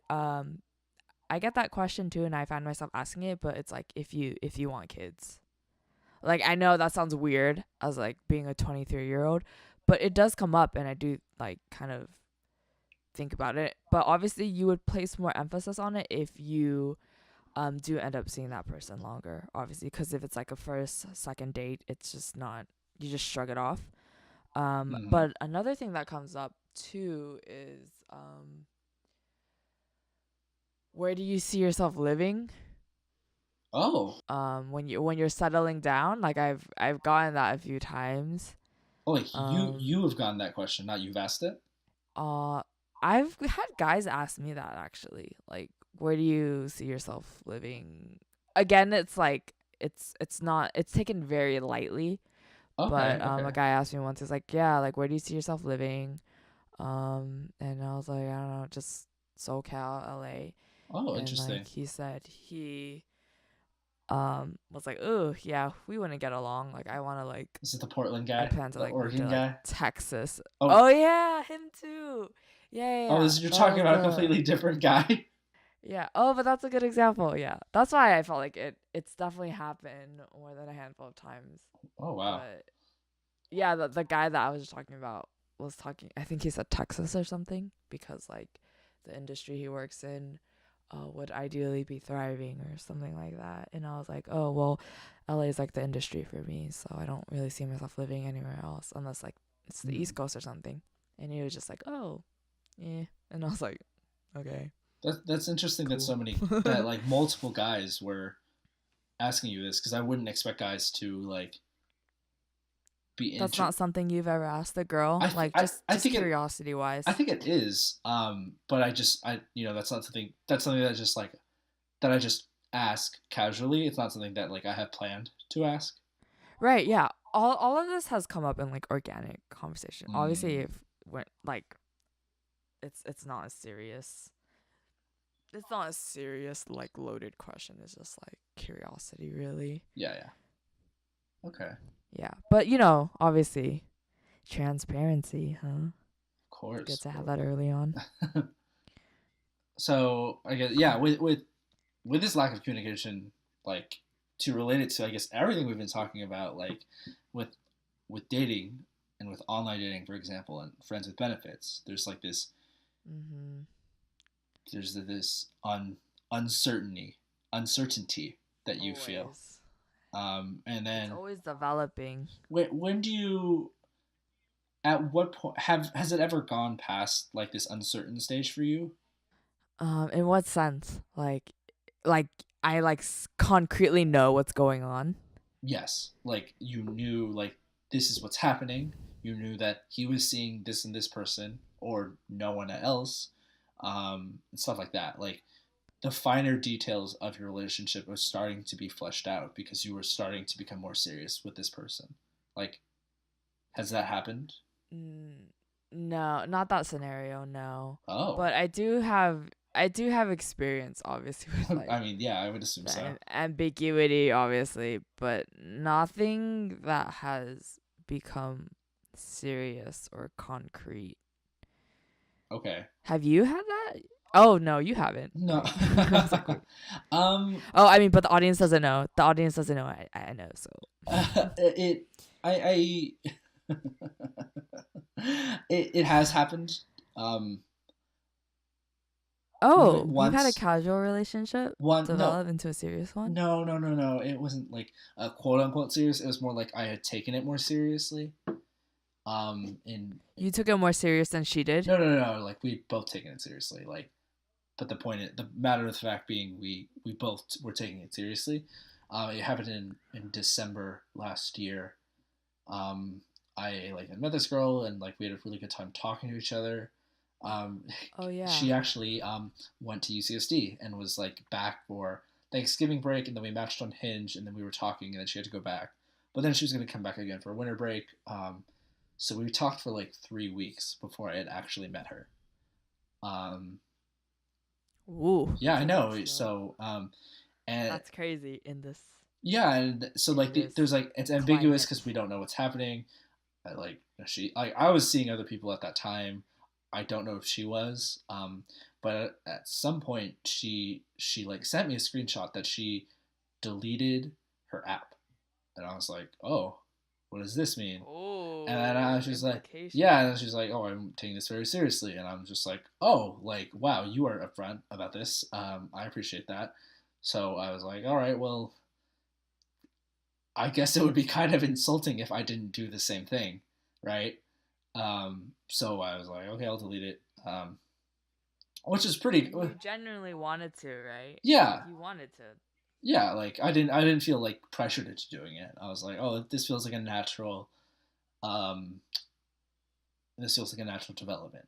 I get that question too, and I find myself asking it. But it's like, if you want kids, like, I know that sounds weird as like being a 23-year-old, but it does come up, and I do like kind of think about it. But obviously, you would place more emphasis on it if you do end up seeing that person longer. Obviously, because if it's like a first, second date, it's just not, you just shrug it off. mm-hmm. But another thing that comes up too is, where do you see yourself living? Oh, When you're settling down, like I've gotten that a few times. oh, like Um, you have gotten that question, not you've asked it. uh, I've had guys ask me that actually, like, where do you see yourself living? Again, it's like it's not, it's taken very lightly. Okay, But a okay. guy asked me once, he's like, yeah, like, where do you see yourself living? And I was like, I don't know, just SoCal, LA. Oh, And interesting. like he said, he was like, oh yeah, we wouldn't get along. Like, I want to like, Is it the Portland I guy, plan to the like move to Oregon like guy? Texas. Oh, Oh yeah, him too. Yeah, oh, yeah. you're That talking was about a the, completely different guy. yeah. Oh, but that's a good example. Yeah, that's why I felt like it's definitely happened more than a handful of times. Oh wow. But yeah, the guy that I was talking about was talking, I think he said Texas or something, because like the industry he works in would ideally be thriving or something like that. And I was like, oh well, LA is like the industry for me, so I don't really see myself living anywhere else unless like it's the Hmm. East Coast or something. And he was just like, oh yeah. And I was like, okay, That's interesting that cool. so many that like multiple guys were asking you this because I wouldn't expect guys to like be That's inter. not something you've ever asked a girl, I th- like just I just think it curiosity I wise. think it is. But I that's not something that just like that I just ask casually. It's not something that like I have planned to ask. Right, yeah. All of this has come up in like organic conversation. Obviously, Mm, if when like it's not a serious, it's not a serious like loaded question. It's just like curiosity, really. yeah, yeah. Okay, of Yeah, but obviously, transparency, huh? It's good course, to of have that early on. course. So I guess yeah, Cool. with this lack of communication, like to relate it to I guess everything we've been talking about, like with with dating and with online dating, for example, and friends with benefits, there's like this Mhm. there's this uncertainty that you feel, Always. and It's then always developing. when do you at what point have has it ever gone past like this uncertain stage for you? In what sense? Like I like concretely know what's going on. Yes, like you knew like this is what's happening. You knew that he was seeing this and this person or no one else, and stuff like that. Like the finer details of your relationship was starting to be fleshed out because you were starting to become more serious with this person. Like, has that happened? Mm, no, not that scenario, no. Oh, But I do have experience obviously with I like mean, yeah, I would assume the so. ambiguity obviously, but nothing that has become serious or concrete. Okay, Have you had that? Oh no, you haven't. no, Okay. I was like, wait. um, Oh, I mean, but the audience doesn't know. The audience doesn't know. I know. So. it, I it has happened. Um, Oh, you've had a once casual relationship one no develop into a serious one? no, it wasn't like a quote unquote serious. It was more like I had taken it more seriously. In You took it more serious than she did? no, like we both taken it seriously. Like, but the matter of the fact being, we both were taking it seriously. It happened in December last year. Um, I like I met this girl and like we had a really good time talking to each other. Um, Oh yeah. she actually went to UCSD and was like back for Thanksgiving break, and then we matched on Hinge, and then we were talking, and then she had to go back. But then she was going to come back again for winter break. So we talked for like 3 weeks before I had actually met her. Um, Ooh, yeah, I okay, know. that's slow. And That's crazy in this yeah, and so in like this there's like it's ambiguous because climate. we don't know what's happening. I was seeing other people at that time. I don't know if she was, but at some point she like sent me a screenshot that she deleted her app, and I was like, oh, what does this mean? And then I Oh, was just like, yeah, and implications. she's like, oh, I'm taking this very seriously, and I'm just like, oh, like wow, you are upfront about this. I appreciate that. So I was like, all right, well, I guess it would be kind of insulting if I didn't do the same thing, right? So I was like, okay, I'll delete it. Which is pretty, And you genuinely wanted to, right? yeah, Like you wanted to. yeah. Like I didn't feel like pressured into doing it. I was like, oh, um, this feels like a natural development.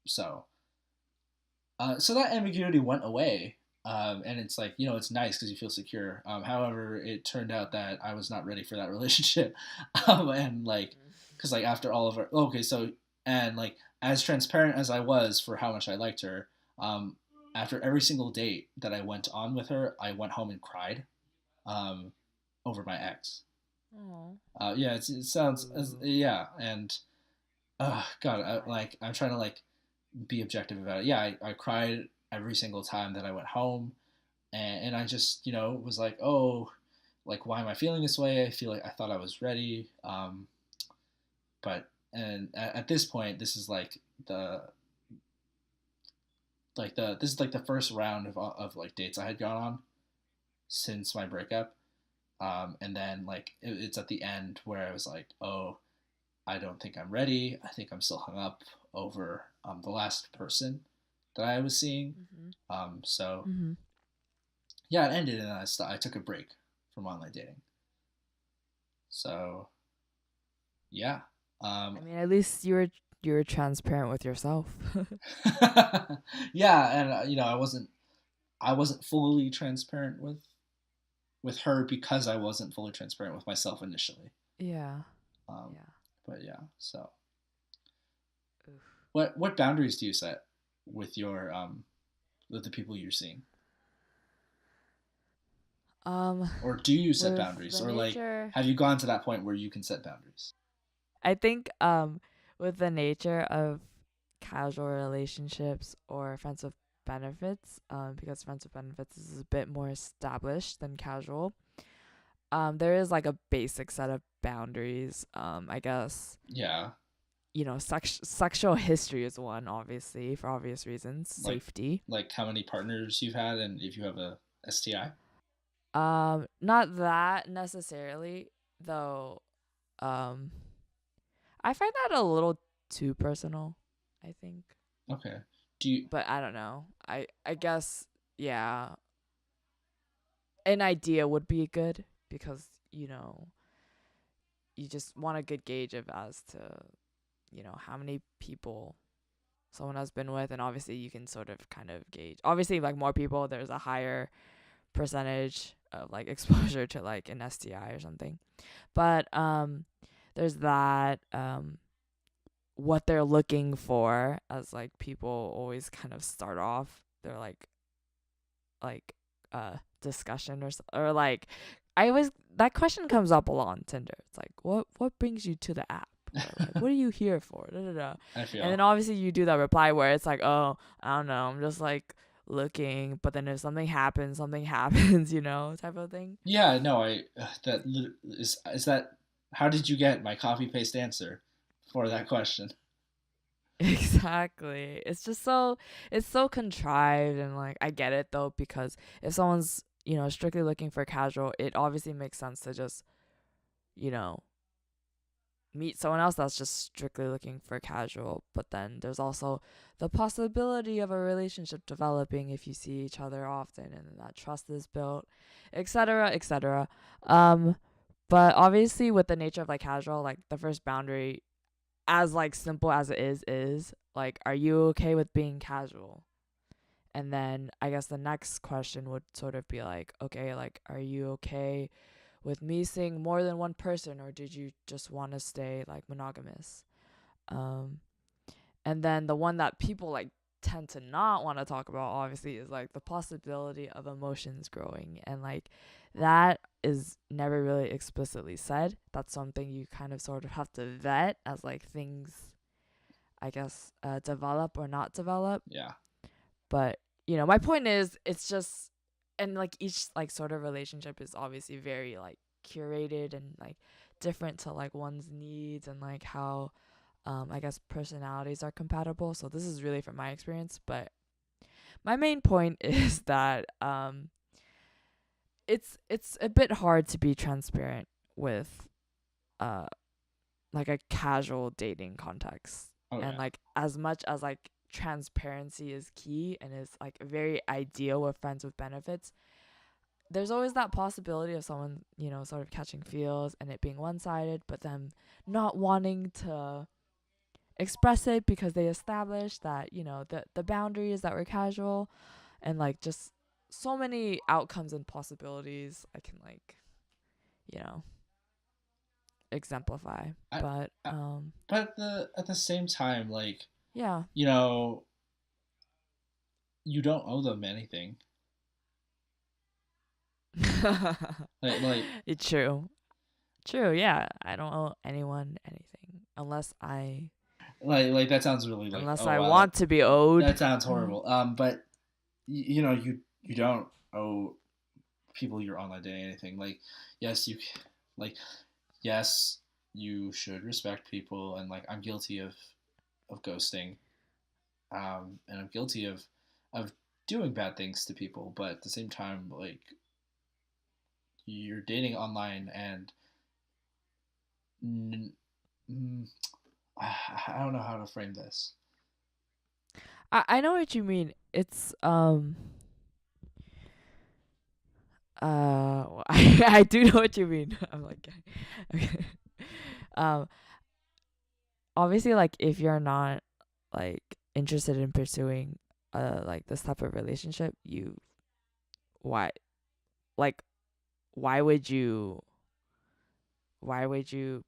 So, so that ambiguity went away. And it's like, it's nice because you feel secure. However, it turned out that I was not ready for that relationship. And like, because like after all of our, okay, so, and like as transparent as I was for how much I liked her, um, after every single date that I went on with her, I went home and cried, um, over my ex. Oh. Yeah, it sounds, Ooh. yeah. And, God, I'm trying to like be objective about it. Yeah, I cried every single time that I went home, and I just was like, oh, like why am I feeling this way? I feel like I thought I was ready, but and at this point, this is like the this is like the first round of like dates I had gone on since my breakup, and then like it's at the end where I was like, oh, I don't think I'm ready. I think I'm still hung up over the last person that I was seeing. Mhm. So Mhm. yeah, it ended, and I took a break from online dating. So yeah, I um, mean, at least you were transparent with yourself. yeah, and I wasn't fully transparent with her because I wasn't fully transparent with myself initially. Yeah. Um, Yeah. but yeah, so Oof. what boundaries do you set with your with the people you're seeing, Um, or do you set with boundaries, the or like nature, have you gone to that point where you can set boundaries? I think with the nature of casual relationships or friends with benefits, because friends with benefits is a bit more established than casual. There is like a basic set of boundaries. I guess Yeah, sexual history is one, obviously for obvious reasons, like safety. how many partners you've had, and if you have a STI. Not that necessarily, though. Um, I find that a little too personal, I think. Okay. Do you But I don't know. I guess yeah, an idea would be good because you just want a good gauge of as to how many people someone has been with, and obviously you can sort of kind of gauge. Obviously, like more people, there's a higher percentage of like exposure to like an STI or something. But there's that what they're looking for, as like people always kind of start off. They're like discussion or like I always that question comes up a lot on Tinder. It's like what brings you to the app? Or like what are you here for? Da, da, da. I And then feel obviously you do that reply where it's like, oh, I don't know, I'm just like looking, but then if something happens, type of thing. yeah, no, is that how did you get my copy paste answer for that question? Exactly. It's so contrived, and like I get it though, because if someone's, strictly looking for casual, it obviously makes sense to just, you know, meet someone else that's just strictly looking for casual, but then there's also the possibility of a relationship developing if you see each other often and that trust is built, etc., etc. Um, but obviously, with the nature of like casual, like the first boundary, as like simple as it is like, are you okay with being casual? And then I guess the next question would sort of be like, okay, like, are you okay with me seeing more than one person, or did you just want to stay like monogamous? Um, and then the one that people like tend to not want to talk about, obviously, is like the possibility of emotions growing. And like that is never really explicitly said. That's something you kind of sort of have to vet as like things, I guess, develop or not develop. Yeah. But, you know, my point is, it's just, and like each like sort of relationship is obviously very like curated and like different to like one's needs and like how I guess personalities are compatible. So this is really from my experience, but my main point is that it's a bit hard to be transparent with uh like a casual dating context. Oh And yeah. like as much as like transparency is key and is like very ideal with friends with benefits, there's always that possibility of someone, you know, sort of catching feels and it being one-sided, but them not wanting to express it because they established that, you know, the boundary is that we're casual, and like just so many outcomes and possibilities I can like, you know, exemplify. I, But I but at the same time, like, yeah. you know, you don't owe them anything. Like It's true. True, yeah. I don't owe anyone anything like that sounds really like, unless oh I wow, want to be owed. that sounds horrible. But you know, you don't owe people you're online dating anything. Like, yes, like, yes, you should respect people, and like, I'm guilty of ghosting, and I'm guilty of doing bad things to people. But at the same time, like, you're dating online, and mm, I don't know how to frame this. I know what you mean. It's I do know what you mean. I'm like okay. Um obviously, like, if you're not like interested in pursuing like this type of relationship, you why like why would you why would you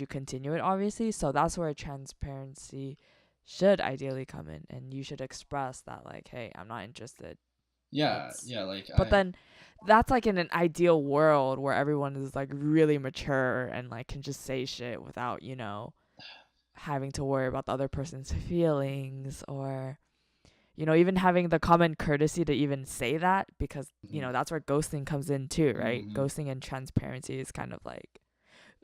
continue it, obviously? So that's where transparency should ideally come in, and you should express that like, hey, I'm not interested. Yeah, It's yeah, like But I then that's like in an ideal world where everyone is like really mature and like can just say shit without, you know, having to worry about the other person's feelings, or, you know, even having the common courtesy to even say that, because, you mhm, know, that's where ghosting comes in too, right? mhm. Ghosting and transparency is kind of like,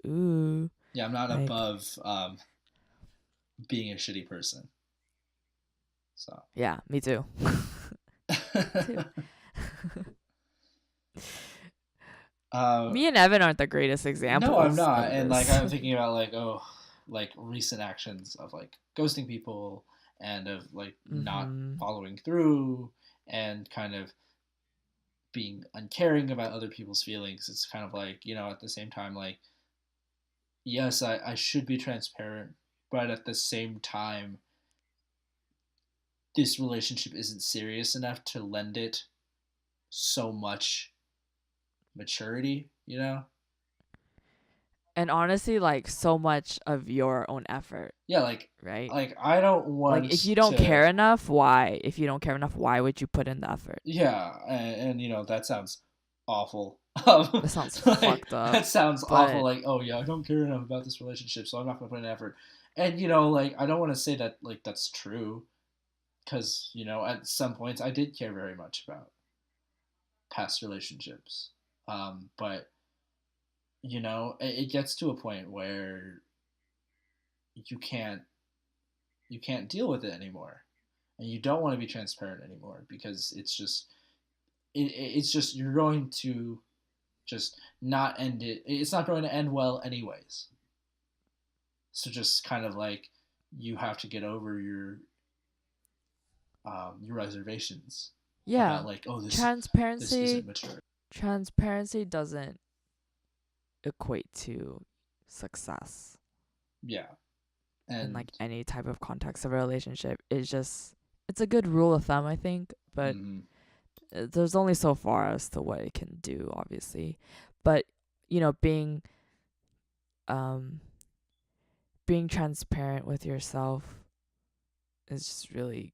ooh, Yeah, I'm not like, above being a shitty person. So yeah, me too. Me too. uh Me and Evan aren't the greatest no, I'm examples not. of And like this. I'm thinking about like, oh, like recent actions of like ghosting people and of like not Mhm. following through and kind of being uncaring about other people's feelings. It's kind of like, you know, at the same time, like, yes, I should be transparent, but at the same time, this relationship isn't serious enough to lend it so much maturity, you know? And honestly, like, so much of your own effort, Yeah, right? like I don't Like, want if you don't to. care enough, why? If you don't care enough, why would you put in the effort? Yeah, and you know that sounds awful. That sounds Like fucked up. that sounds awful. But Like, oh yeah, I don't care enough about this relationship, so I'm not gonna put in effort. And you know, like I don't want to say that like that's true, because you know at some points I did care very much about past relationships, but you know it gets to a point where you can't you can't deal with it anymore, and you don't want to be transparent anymore because it's just you're going to just not end it. It's not going to end well anyways. So just kind of like you have to get over your reservations Yeah. about like, oh, this isn't Transparency mature. transparency doesn't equate to success Yeah, in and like any type of context of a relationship. It's a good rule of thumb, I think, but mm, there's only so far as to what it can do, obviously. But being um being transparent with yourself is just really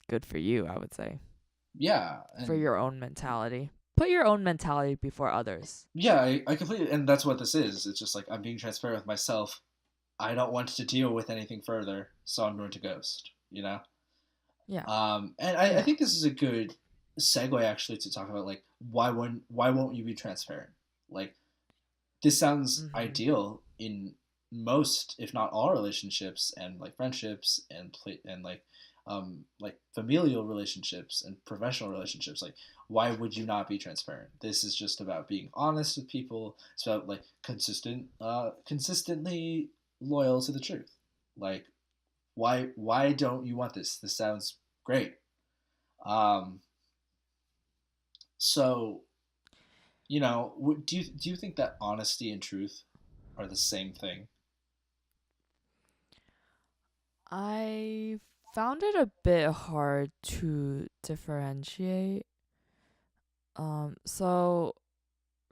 good for you, I would say, yeah, for and your own mentality. Put your own mentality before others. yeah, I completely, and that's what this is. It's just like I'm being transparent with myself. I don't want to deal with anything further, so I'm going to ghost. Yeah. And I Yeah. think this is a good segue actually to talk about like why won't you be transparent? Like this sounds Mhm. ideal in most, if not all, relationships and like friendships and like familial relationships and professional relationships. Like, why would you not be transparent? This is just about being honest with people. It's about like consistently loyal to the truth. Like, why don't you want this? This sounds great. Um, so do you think that honesty and truth are the same thing? I found it a bit hard to differentiate. So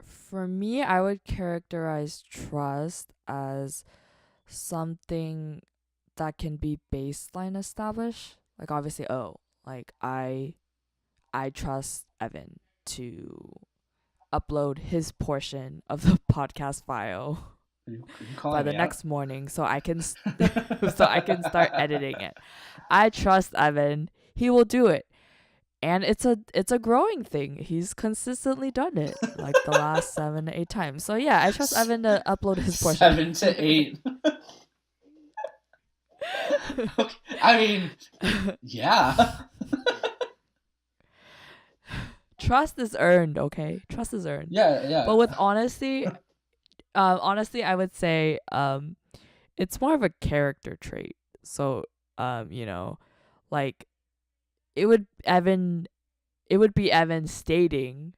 for me, I would characterize trust as something that can be baseline established. Like obviously, like I trust Evan to upload his portion of the podcast file Are you by calling the me out? next morning so I can so I can start editing it. I trust Evan. He will do it. And it's a growing thing. He's consistently done it like the last 7 to 8 times. So yeah, I trust Evan to upload his portion. 7 to 8. Okay. I mean, yeah. Trust is earned, okay? Trust is earned. Yeah, But yeah. with honesty, honestly, I would say it's more of a character trait. So, like it would Evan it would be Evan stating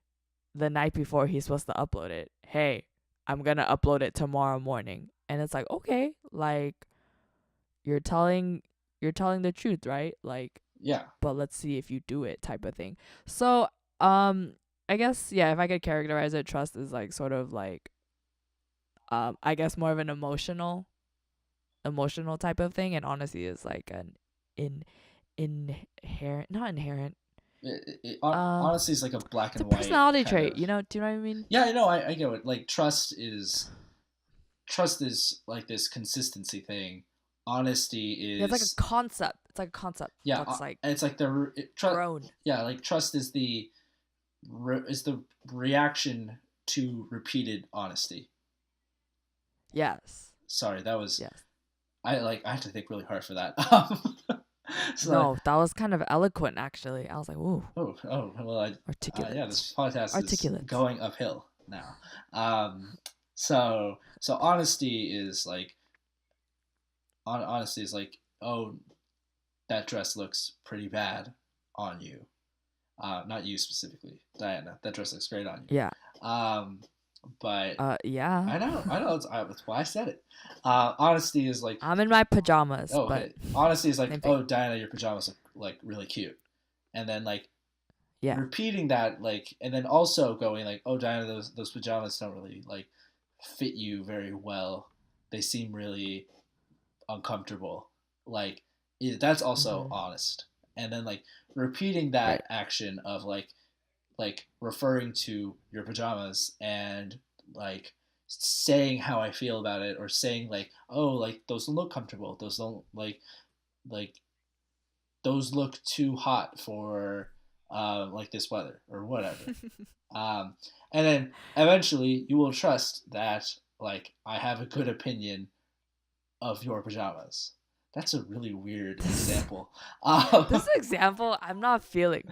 the night before he's supposed to upload it, "Hey, I'm going to upload it tomorrow morning." And it's like, "Okay, like you're telling you're telling the truth, right? Like, Yeah. but let's see if you do it," type of thing. So, I guess yeah, if I could characterize it, trust is like sort of like I guess more of an emotional type of thing, and honesty is like an in inherent, not inherent. Honestly, it's like a black It's a and white personality kind trait. of. Do you know what I mean? Yeah, I know. I get it. Like trust is like this consistency thing. Honesty Yeah, it's like a is concept. It's like a concept yeah. that's like It's like trust. grown. Yeah, like trust is the reaction to repeated honesty. Yes. Sorry, that was Yes. I had to think really hard for that. So like, No, that was kind of eloquent actually. I was like, ooh, well, yeah, articulate. this podcast is Articulate. going uphill now. So honesty is like, oh, that dress looks pretty bad on you. Not you specifically, Diana. That dress looks great on Yeah. you. But Yeah. I know. That's why I said it. Honesty is like, I'm in my pajamas, oh, but okay. Honesty is like, same thing. oh, Diana, your pajamas look like really cute, and then like Yeah. repeating that, like, and then also going like, oh, Diana, those pajamas don't really like fit you very well. They seem really uncomfortable. Like, that's also Mhm. honest. And then like repeating Right. that action of like referring to your pajamas and like saying how I feel about it, or saying like, oh, like those don't look comfortable, those don't like those look too hot for like this weather or whatever. um, and then eventually you will trust that like I have a good opinion of your pajamas. That's a really weird example. Um, This example I'm not feeling.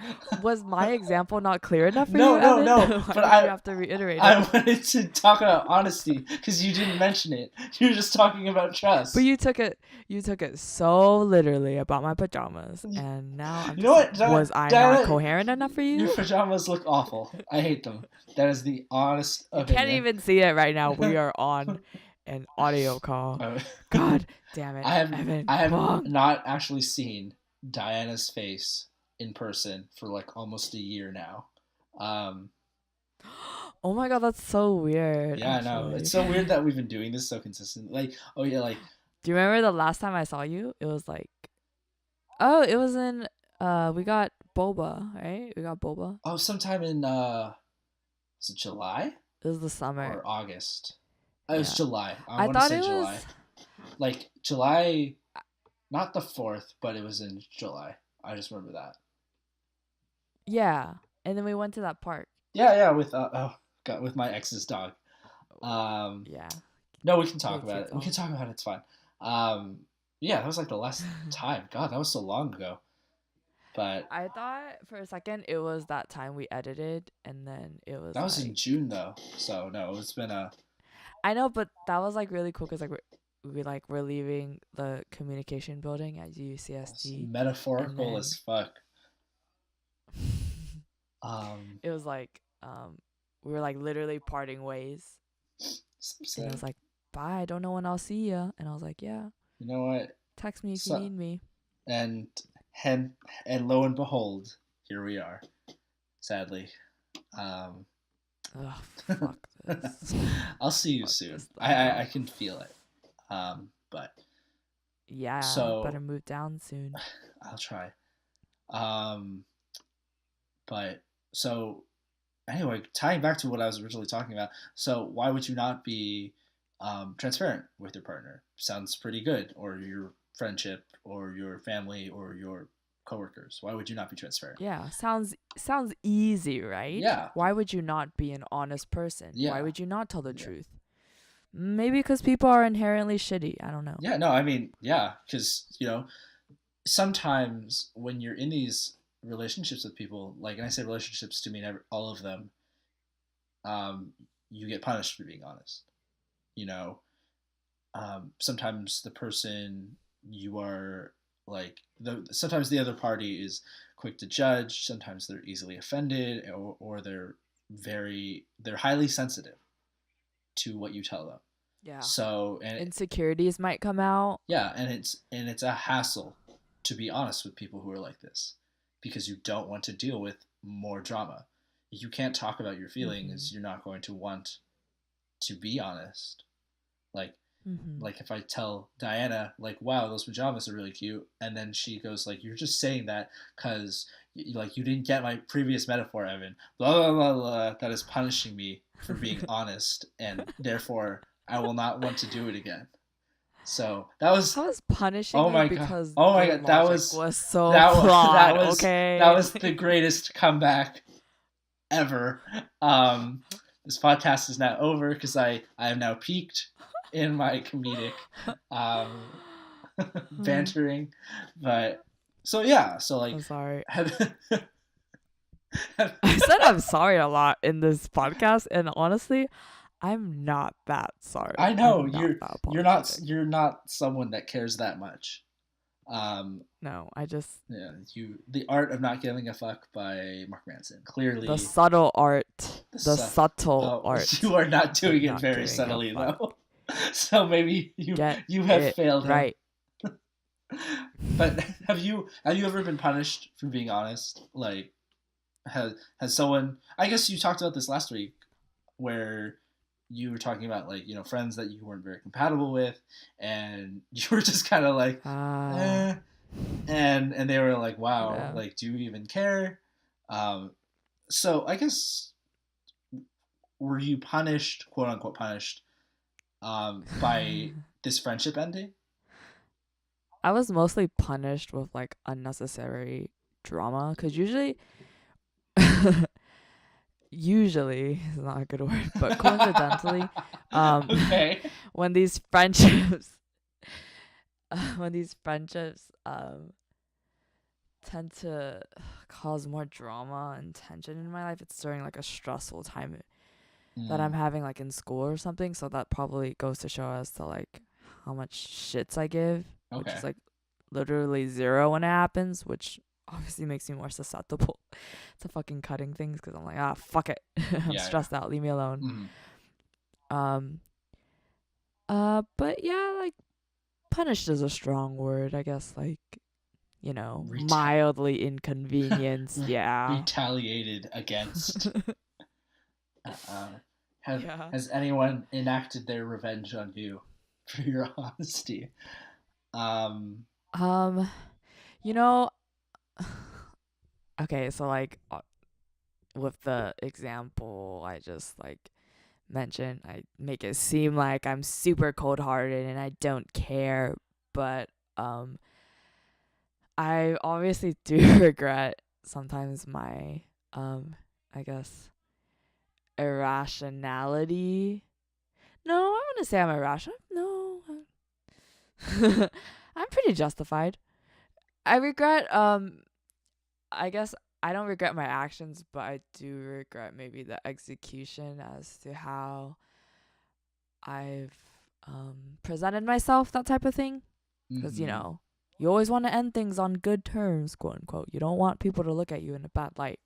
Was my example not clear enough for you, no, no, Evan? no. Why But did you have to reiterate I it? wanted to talk about honesty because you didn't mention it. You were just talking about But trust. you took it so literally about my pajamas, You and now I'm know just like, what, was I not Diana? coherent enough for Your you? pajamas look awful. I hate them. That is the honest You can't opinion. even see it right now. We are on an audio call. Uh, God damn it, Evan, I come have on. not actually seen Diana's face in person for like almost a year now. Um, Oh my god, that's so weird, yeah, I know. It's actually. so weird that we've been doing this so consistent. Like, oh yeah, like Do you remember the last time I saw you? It was like, oh, it was in, we got boba, right? We got boba. oh, sometime in is it July It was the summer. or August? It was Yeah. July. I I want to thought say it July. was, Like July, not the 4th, but it was in July. I just remember that. yeah. And then we went to that park. Yeah, yeah, with oh god, with my ex's dog. Um, Yeah. no, we can talk Little about cute it. We can dog. talk about it. It's fine. Yeah, that was like the last time. God, that was so long ago. But I thought for a second it was that time we edited, and then it was that was in like, June though. So no, it's been a I know, but that was like really cool because like we're leaving the communication building at it's UCSD, and metaphorical then as fuck. Um, it was like we were like literally parting ways, so and it sad. was like, bye, I don't know when I'll see ya, and I was like, yeah, You know what? text me if you So need me. and and and lo and behold, here we are. Sadly. Um, Ugh, fuck this. I'll see you Fuck soon. this thing. I can feel it. But Yeah, better so move down soon. I'll try. Um, but so anyway, tying back to what I was originally talking about. So why would you not be transparent with your partner? Sounds pretty good, or your friendship, or your family, or your coworkers. Why would you not be transparent? Yeah, sounds easy, right? Yeah, Why would you not be an honest person? Why yeah, would you not tell the yeah. truth? Maybe because people are inherently shitty. I don't know. Yeah, no, I mean, yeah, because sometimes when you're in these relationships with people, like, and I say relationships to mean all of them, um, you get punished for being honest. You know, sometimes the person you are like, sometimes the other party is quick to judge. Sometimes they're easily offended, or they're highly sensitive to what you tell them. Yeah. So Insecurities might come out. yeah, and it's a hassle to be honest with people who are like this because you don't want to deal with more drama. If you can't talk about your Mhm. feelings, you're not going to want to be honest. Like Mhm. like if I tell Diana like, "Wow, those pajamas are really cute," and then she goes like, "You're just saying that because like you didn't get my previous metaphor, Evan." Blah blah blah blah. That is punishing me for being honest, and therefore I will not want to do it again. So that was I was punishing oh you my god, because oh my your god, that logic was was so that was flawed. that Okay. was the greatest comeback ever. Um, this podcast is now over because I have now peaked in my comedic um, bantering, but so yeah, so like I'm sorry. have, have, I said I'm sorry a lot in this podcast, and honestly, I'm not that sorry. I know I'm not that not apologetic. you're not someone that cares that much. Um, No, I just yeah, the art of not giving a fuck by Mark Manson. the Clearly, subtle art, the the su- subtle oh, art you are not of doing it not very giving a subtly fuck. though. So maybe Get you have it failed him. right. But have you ever been punished for being honest? Like has someone? I guess you talked about this last week, where you were talking about like friends that you weren't very compatible with, and you were just kind of like, Ah, eh, and they were like, wow, yeah. like do you even care? So I guess were you punished, quote unquote punished, by this friendship ending? I was mostly punished with like unnecessary drama because usually is not a good word, but coincidentally, um, Okay. when these friendships when these friendships tend to cause more drama and tension in my life, it's during like a stressful time that I'm Mm, having like in school or something. So that probably goes to show as to like how much shits I give, which okay. is like literally zero when it happens, which obviously makes me more susceptible to fucking cutting things because I'm like, ah, fuck it. I'm Yeah, yeah. stressed out. Leave me alone. Mm. Um, but yeah, like punished is a strong word, I guess. Like, Reta- mildly inconvenienced. Yeah. retaliated against. Have Yeah. has anyone enacted their revenge on you for your honesty? Um, Um, you know, okay, so like with the example I just like mentioned, I make it seem like I'm super cold hearted and I don't care, but I obviously do regret sometimes my I guess irrationality. No, I want to say I'm irrational. No, I'm pretty justified. I regret I guess I don't regret my actions, but I do regret maybe the execution as to how I've presented myself, that type of thing. Because, mhm. you always want to end things on good terms, quote unquote. You don't want people to look at you in a bad light.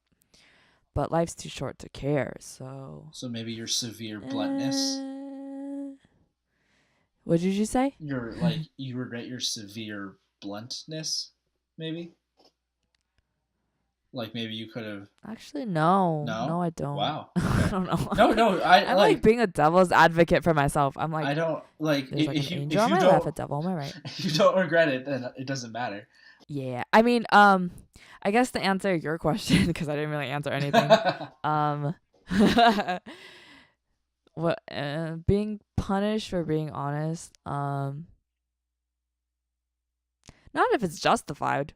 But life's too short to care, so. So maybe your severe bluntness. Uh, what did you say? Your like you regret your severe bluntness, maybe. Like maybe you could have. Actually, no. No. No, I don't. Wow. I Okay. don't know. No, no. I I'm like like. being a devil's advocate for myself. I'm I like, don't like there's like an angel if on you my left, a don't devil on my right. if you don't regret it, then it doesn't matter. Yeah. I mean, I guess to answer your question, because I didn't really answer anything. Um, what being punished for being honest. Not if it's justified.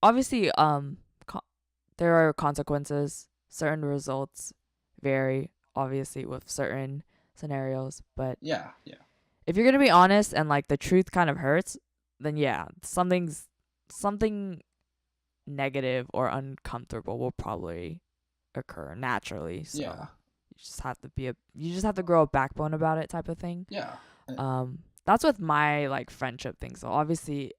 Obviously, there are consequences. Certain results vary, obviously, with certain scenarios. But Yeah, yeah, if you're gonna be honest and like the truth kind of hurts, then yeah, something negative or uncomfortable will probably occur naturally. So yeah, you just have to grow a backbone about it, type of thing. yeah. That's with my like friendship thing. So obviously,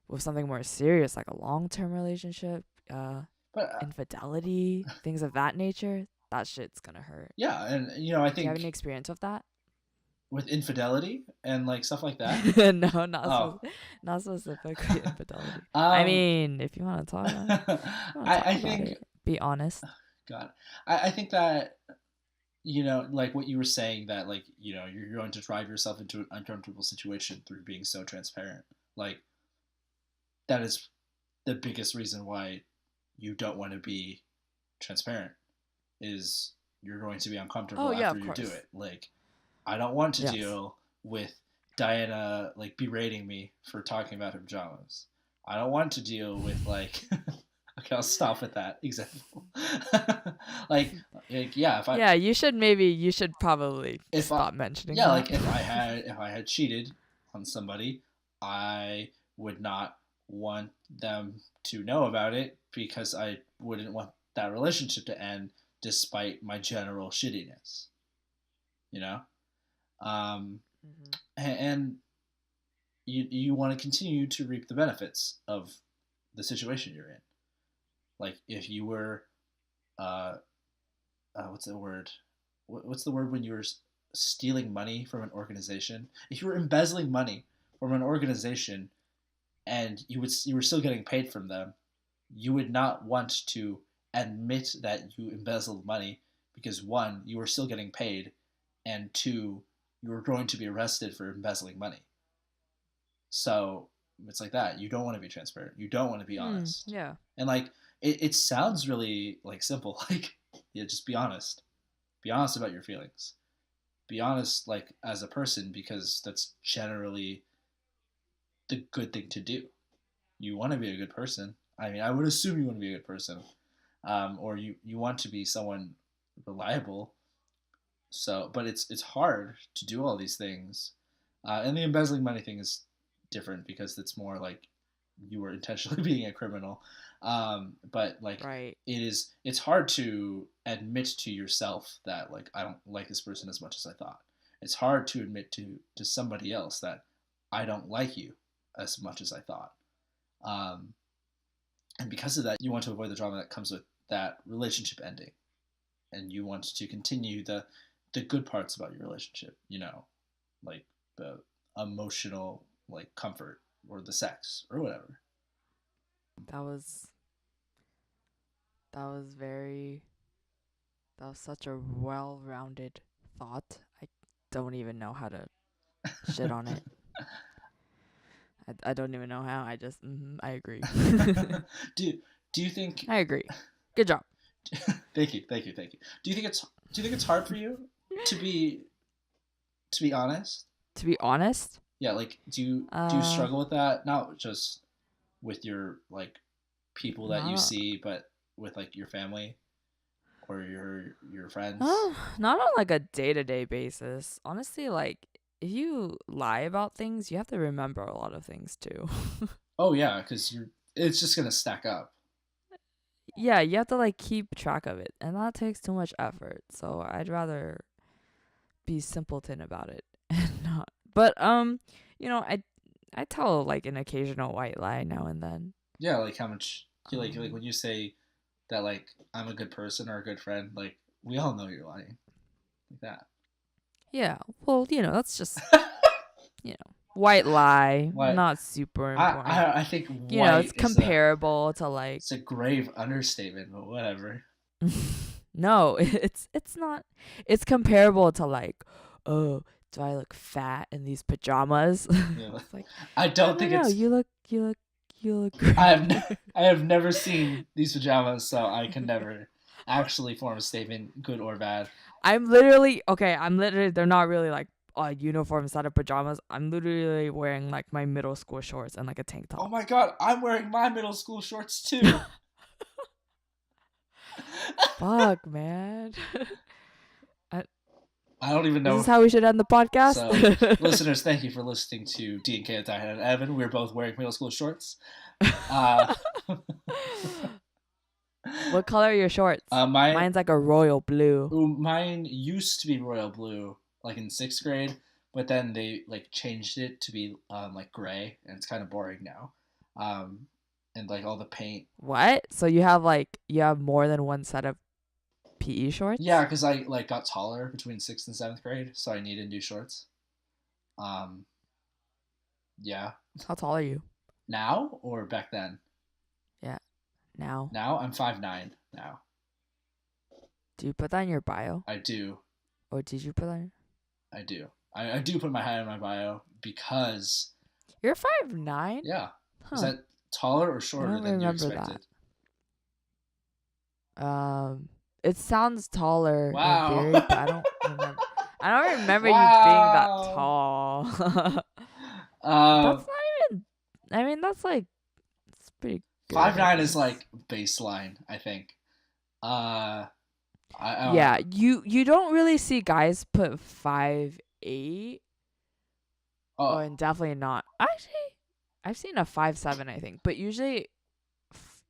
with something more serious like a long term relationship, But infidelity, things of that nature, that shit's gonna hurt. yeah, and I Do you have any think experience with that? with infidelity and like stuff like that. No, Oh, not specifically infidelity. I um, mean, if you want to talk, I about think it, be honest. God, I think that like what you were saying that like you're going to drive yourself into an uncomfortable situation through being so transparent. Like that is the biggest reason why you don't want to be transparent is you're going to be Oh uncomfortable yeah, after of you do course. it. Like I don't want to Yes. deal with Diana like berating me for talking about her pajamas. I don't want to deal with like okay, I'll stop at that example. like, yeah, Yeah, you should probably if I stop mentioning yeah, that. like if I had cheated on somebody, I would not want them to know about it because I wouldn't want that relationship to end despite my general shittiness, you know? Um, Mhm. and you want to continue to reap the benefits of the situation you're in. Like if you were, uh, what's the word? What's the word when you were stealing money from an organization? If you were embezzling money from an organization and you were still getting paid from them, you would not want to admit that you embezzled money because one, you were still getting paid, and two, you were going to be arrested for embezzling money. So it's like that. You don't want to be transparent. You don't want to be honest. Yeah. And like it sounds really like simple. Like yeah, just be honest. Be honest about your feelings. Be honest like as a person because that's generally the good thing to do. You want to be a good person. I mean, I would assume you want to be a good person, or you want to be someone reliable. So, but it's hard to do all these things, and the embezzling money thing is different because it's more like you were intentionally being a criminal. But like Right. it's hard to admit to yourself that like I don't like this person as much as I thought. It's hard to admit to somebody else that I don't like you as much as I thought. Um, and because of that, you want to avoid the drama that comes with that relationship ending, and you want to continue the good parts about your relationship. Like the emotional like comfort or the sex or whatever. That was that was very that was such a well-rounded thought. I don't even know how to shit on it. I don't even know how. I just I agree. do do you think? I agree. Good job. Thank you. Do you think it's hard for you to be honest? To be honest, Yeah, like do you struggle with that? Not just with your like people that you not see, but with like your family or your friends. on, not on like a day-to-day basis. Honestly, like if you lie about things, you have to remember a lot of things too. Oh yeah, because it's just gonna stack up. Yeah, you have to like keep track of it, and that takes too much effort. So I'd rather be simpleton about it and not. But I tell like an occasional white lie now and then. Yeah, like how much you like Um, when you say that like I'm a good person or a good friend, like we all know you're lying like yeah, well, that's just white lie, that. not super I, important. I I think It's white is a comparable to like it's a grave understatement, but whatever. no, it's not. It's comparable to like, oh, do I look fat in these pajamas? You know, It's like, I no, don't no, think no. it's. You look I great. have I have never seen these pajamas, so I can never actually form a statement, good or bad. I'm literally okay. I'm literally. They're not really like a uniform set of pajamas. I'm literally wearing like my middle school shorts and like a tank Oh top. my god, I'm wearing my middle school shorts too. Fuck, man. I, I don't even is know. this how we should end the podcast? So, listeners, thank you for listening to D and K with Diane and Evan. We're both wearing middle school shorts. Uh, What color are your shorts? my Mine's like a royal blue. Ooh, mine used to be royal blue, like in sixth grade, but then they like changed it to be like gray, and it's kind of boring now. Um, and like all the paint. What? So you have more than one set of PE Yeah, shorts? because I like got taller between sixth and seventh grade, so I needed new shorts. Um, yeah. How tall are you? Now or back then? Yeah, now. Now I'm 5'9" now. Do you put that in your bio? I do. Or did you put that in? I do. I do put my height in my bio because You're 5'9"? yeah. Is Huh. that taller or I shorter don't than you remember that. expected? It sounds taller in theory, but Wow. I don't remember. I don't remember you being that Wow. tall. Uh, That's not even. I mean, that's like it's pretty good, I 5'9" is guess. like baseline, I think. Uh, I Yeah, you don't really see guys put 5'8", oh or and definitely not. Actually, I've seen a 5'7", I think, but usually,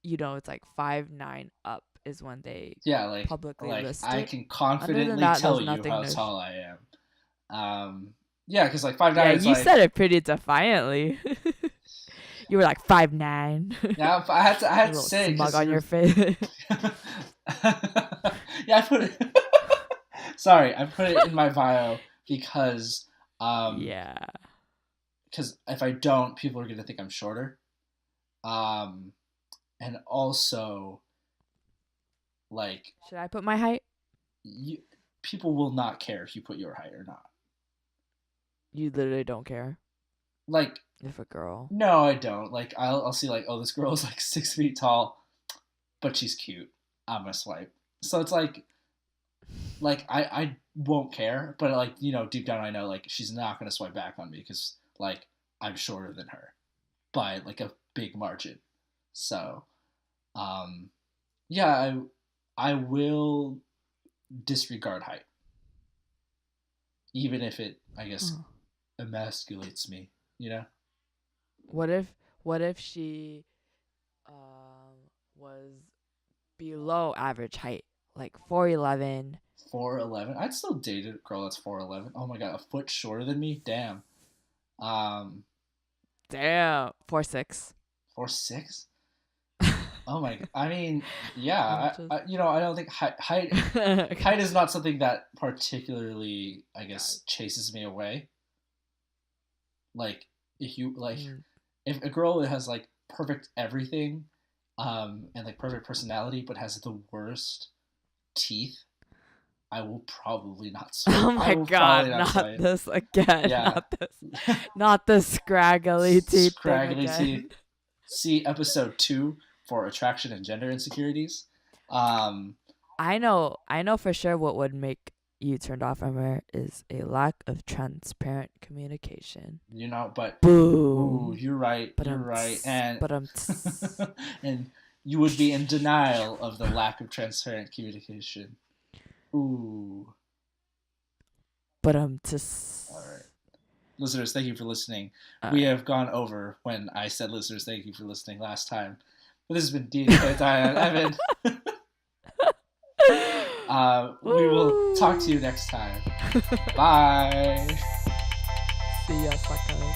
it's like 5'9" up is when they yeah, publicly like list I it. can Other than confidently that, tell there's you nothing how to. tall I am. Yeah, because like five Yeah, nine is you like said it pretty defiantly. You were like 5'9". yeah. I A had to little say smug because on you're your face. yeah. I put it. Sorry, I put it in my bio because um Yeah. because if I don't, people are gonna think I'm shorter. Um, and also like Should I put my height? you, people will not care if you put your height or not. You literally don't care Like, if a girl. no, I don't. Like, I'll see like, oh, this girl is like 6 feet tall, but she's cute. I'm gonna swipe. So it's like I won't care, but like deep down I know like she's not gonna swipe back on me because like I'm shorter than her by like a big margin. So um, yeah, I will disregard height, even if it I guess Huh. emasculates me. You know. What if she was below average height, like 4'11"? 4'11"? I'd still date a girl that's 4'11". Oh my god, a foot shorter than me? Damn. Um, Damn, 4'6". 4'6"? Oh my! I mean, yeah. I'm just I don't think height is not something that particularly, I God. guess, chases me away. Like, if you like, Mm. if a girl has like perfect everything, and like perfect personality, but has the worst teeth, I will probably not swipe. Oh I my will probably God, not not swipe. this again. Yeah. Not the scraggly teeth thing Scraggly teeth. again. See episode 2 for attraction and gender insecurities. Um, I know for sure what would make you turned off from her is a lack of transparent communication. but ooh, Boom. you're right. But You're right, and but and you would be in denial of the lack of transparent communication. Ooh. but All right. Listeners, thank you for listening. all We right. have gone over when I said listeners, thank you for listening last time. But this has been Dean, Diane, Evan. We will talk to you next time. Bye. See ya, suckers.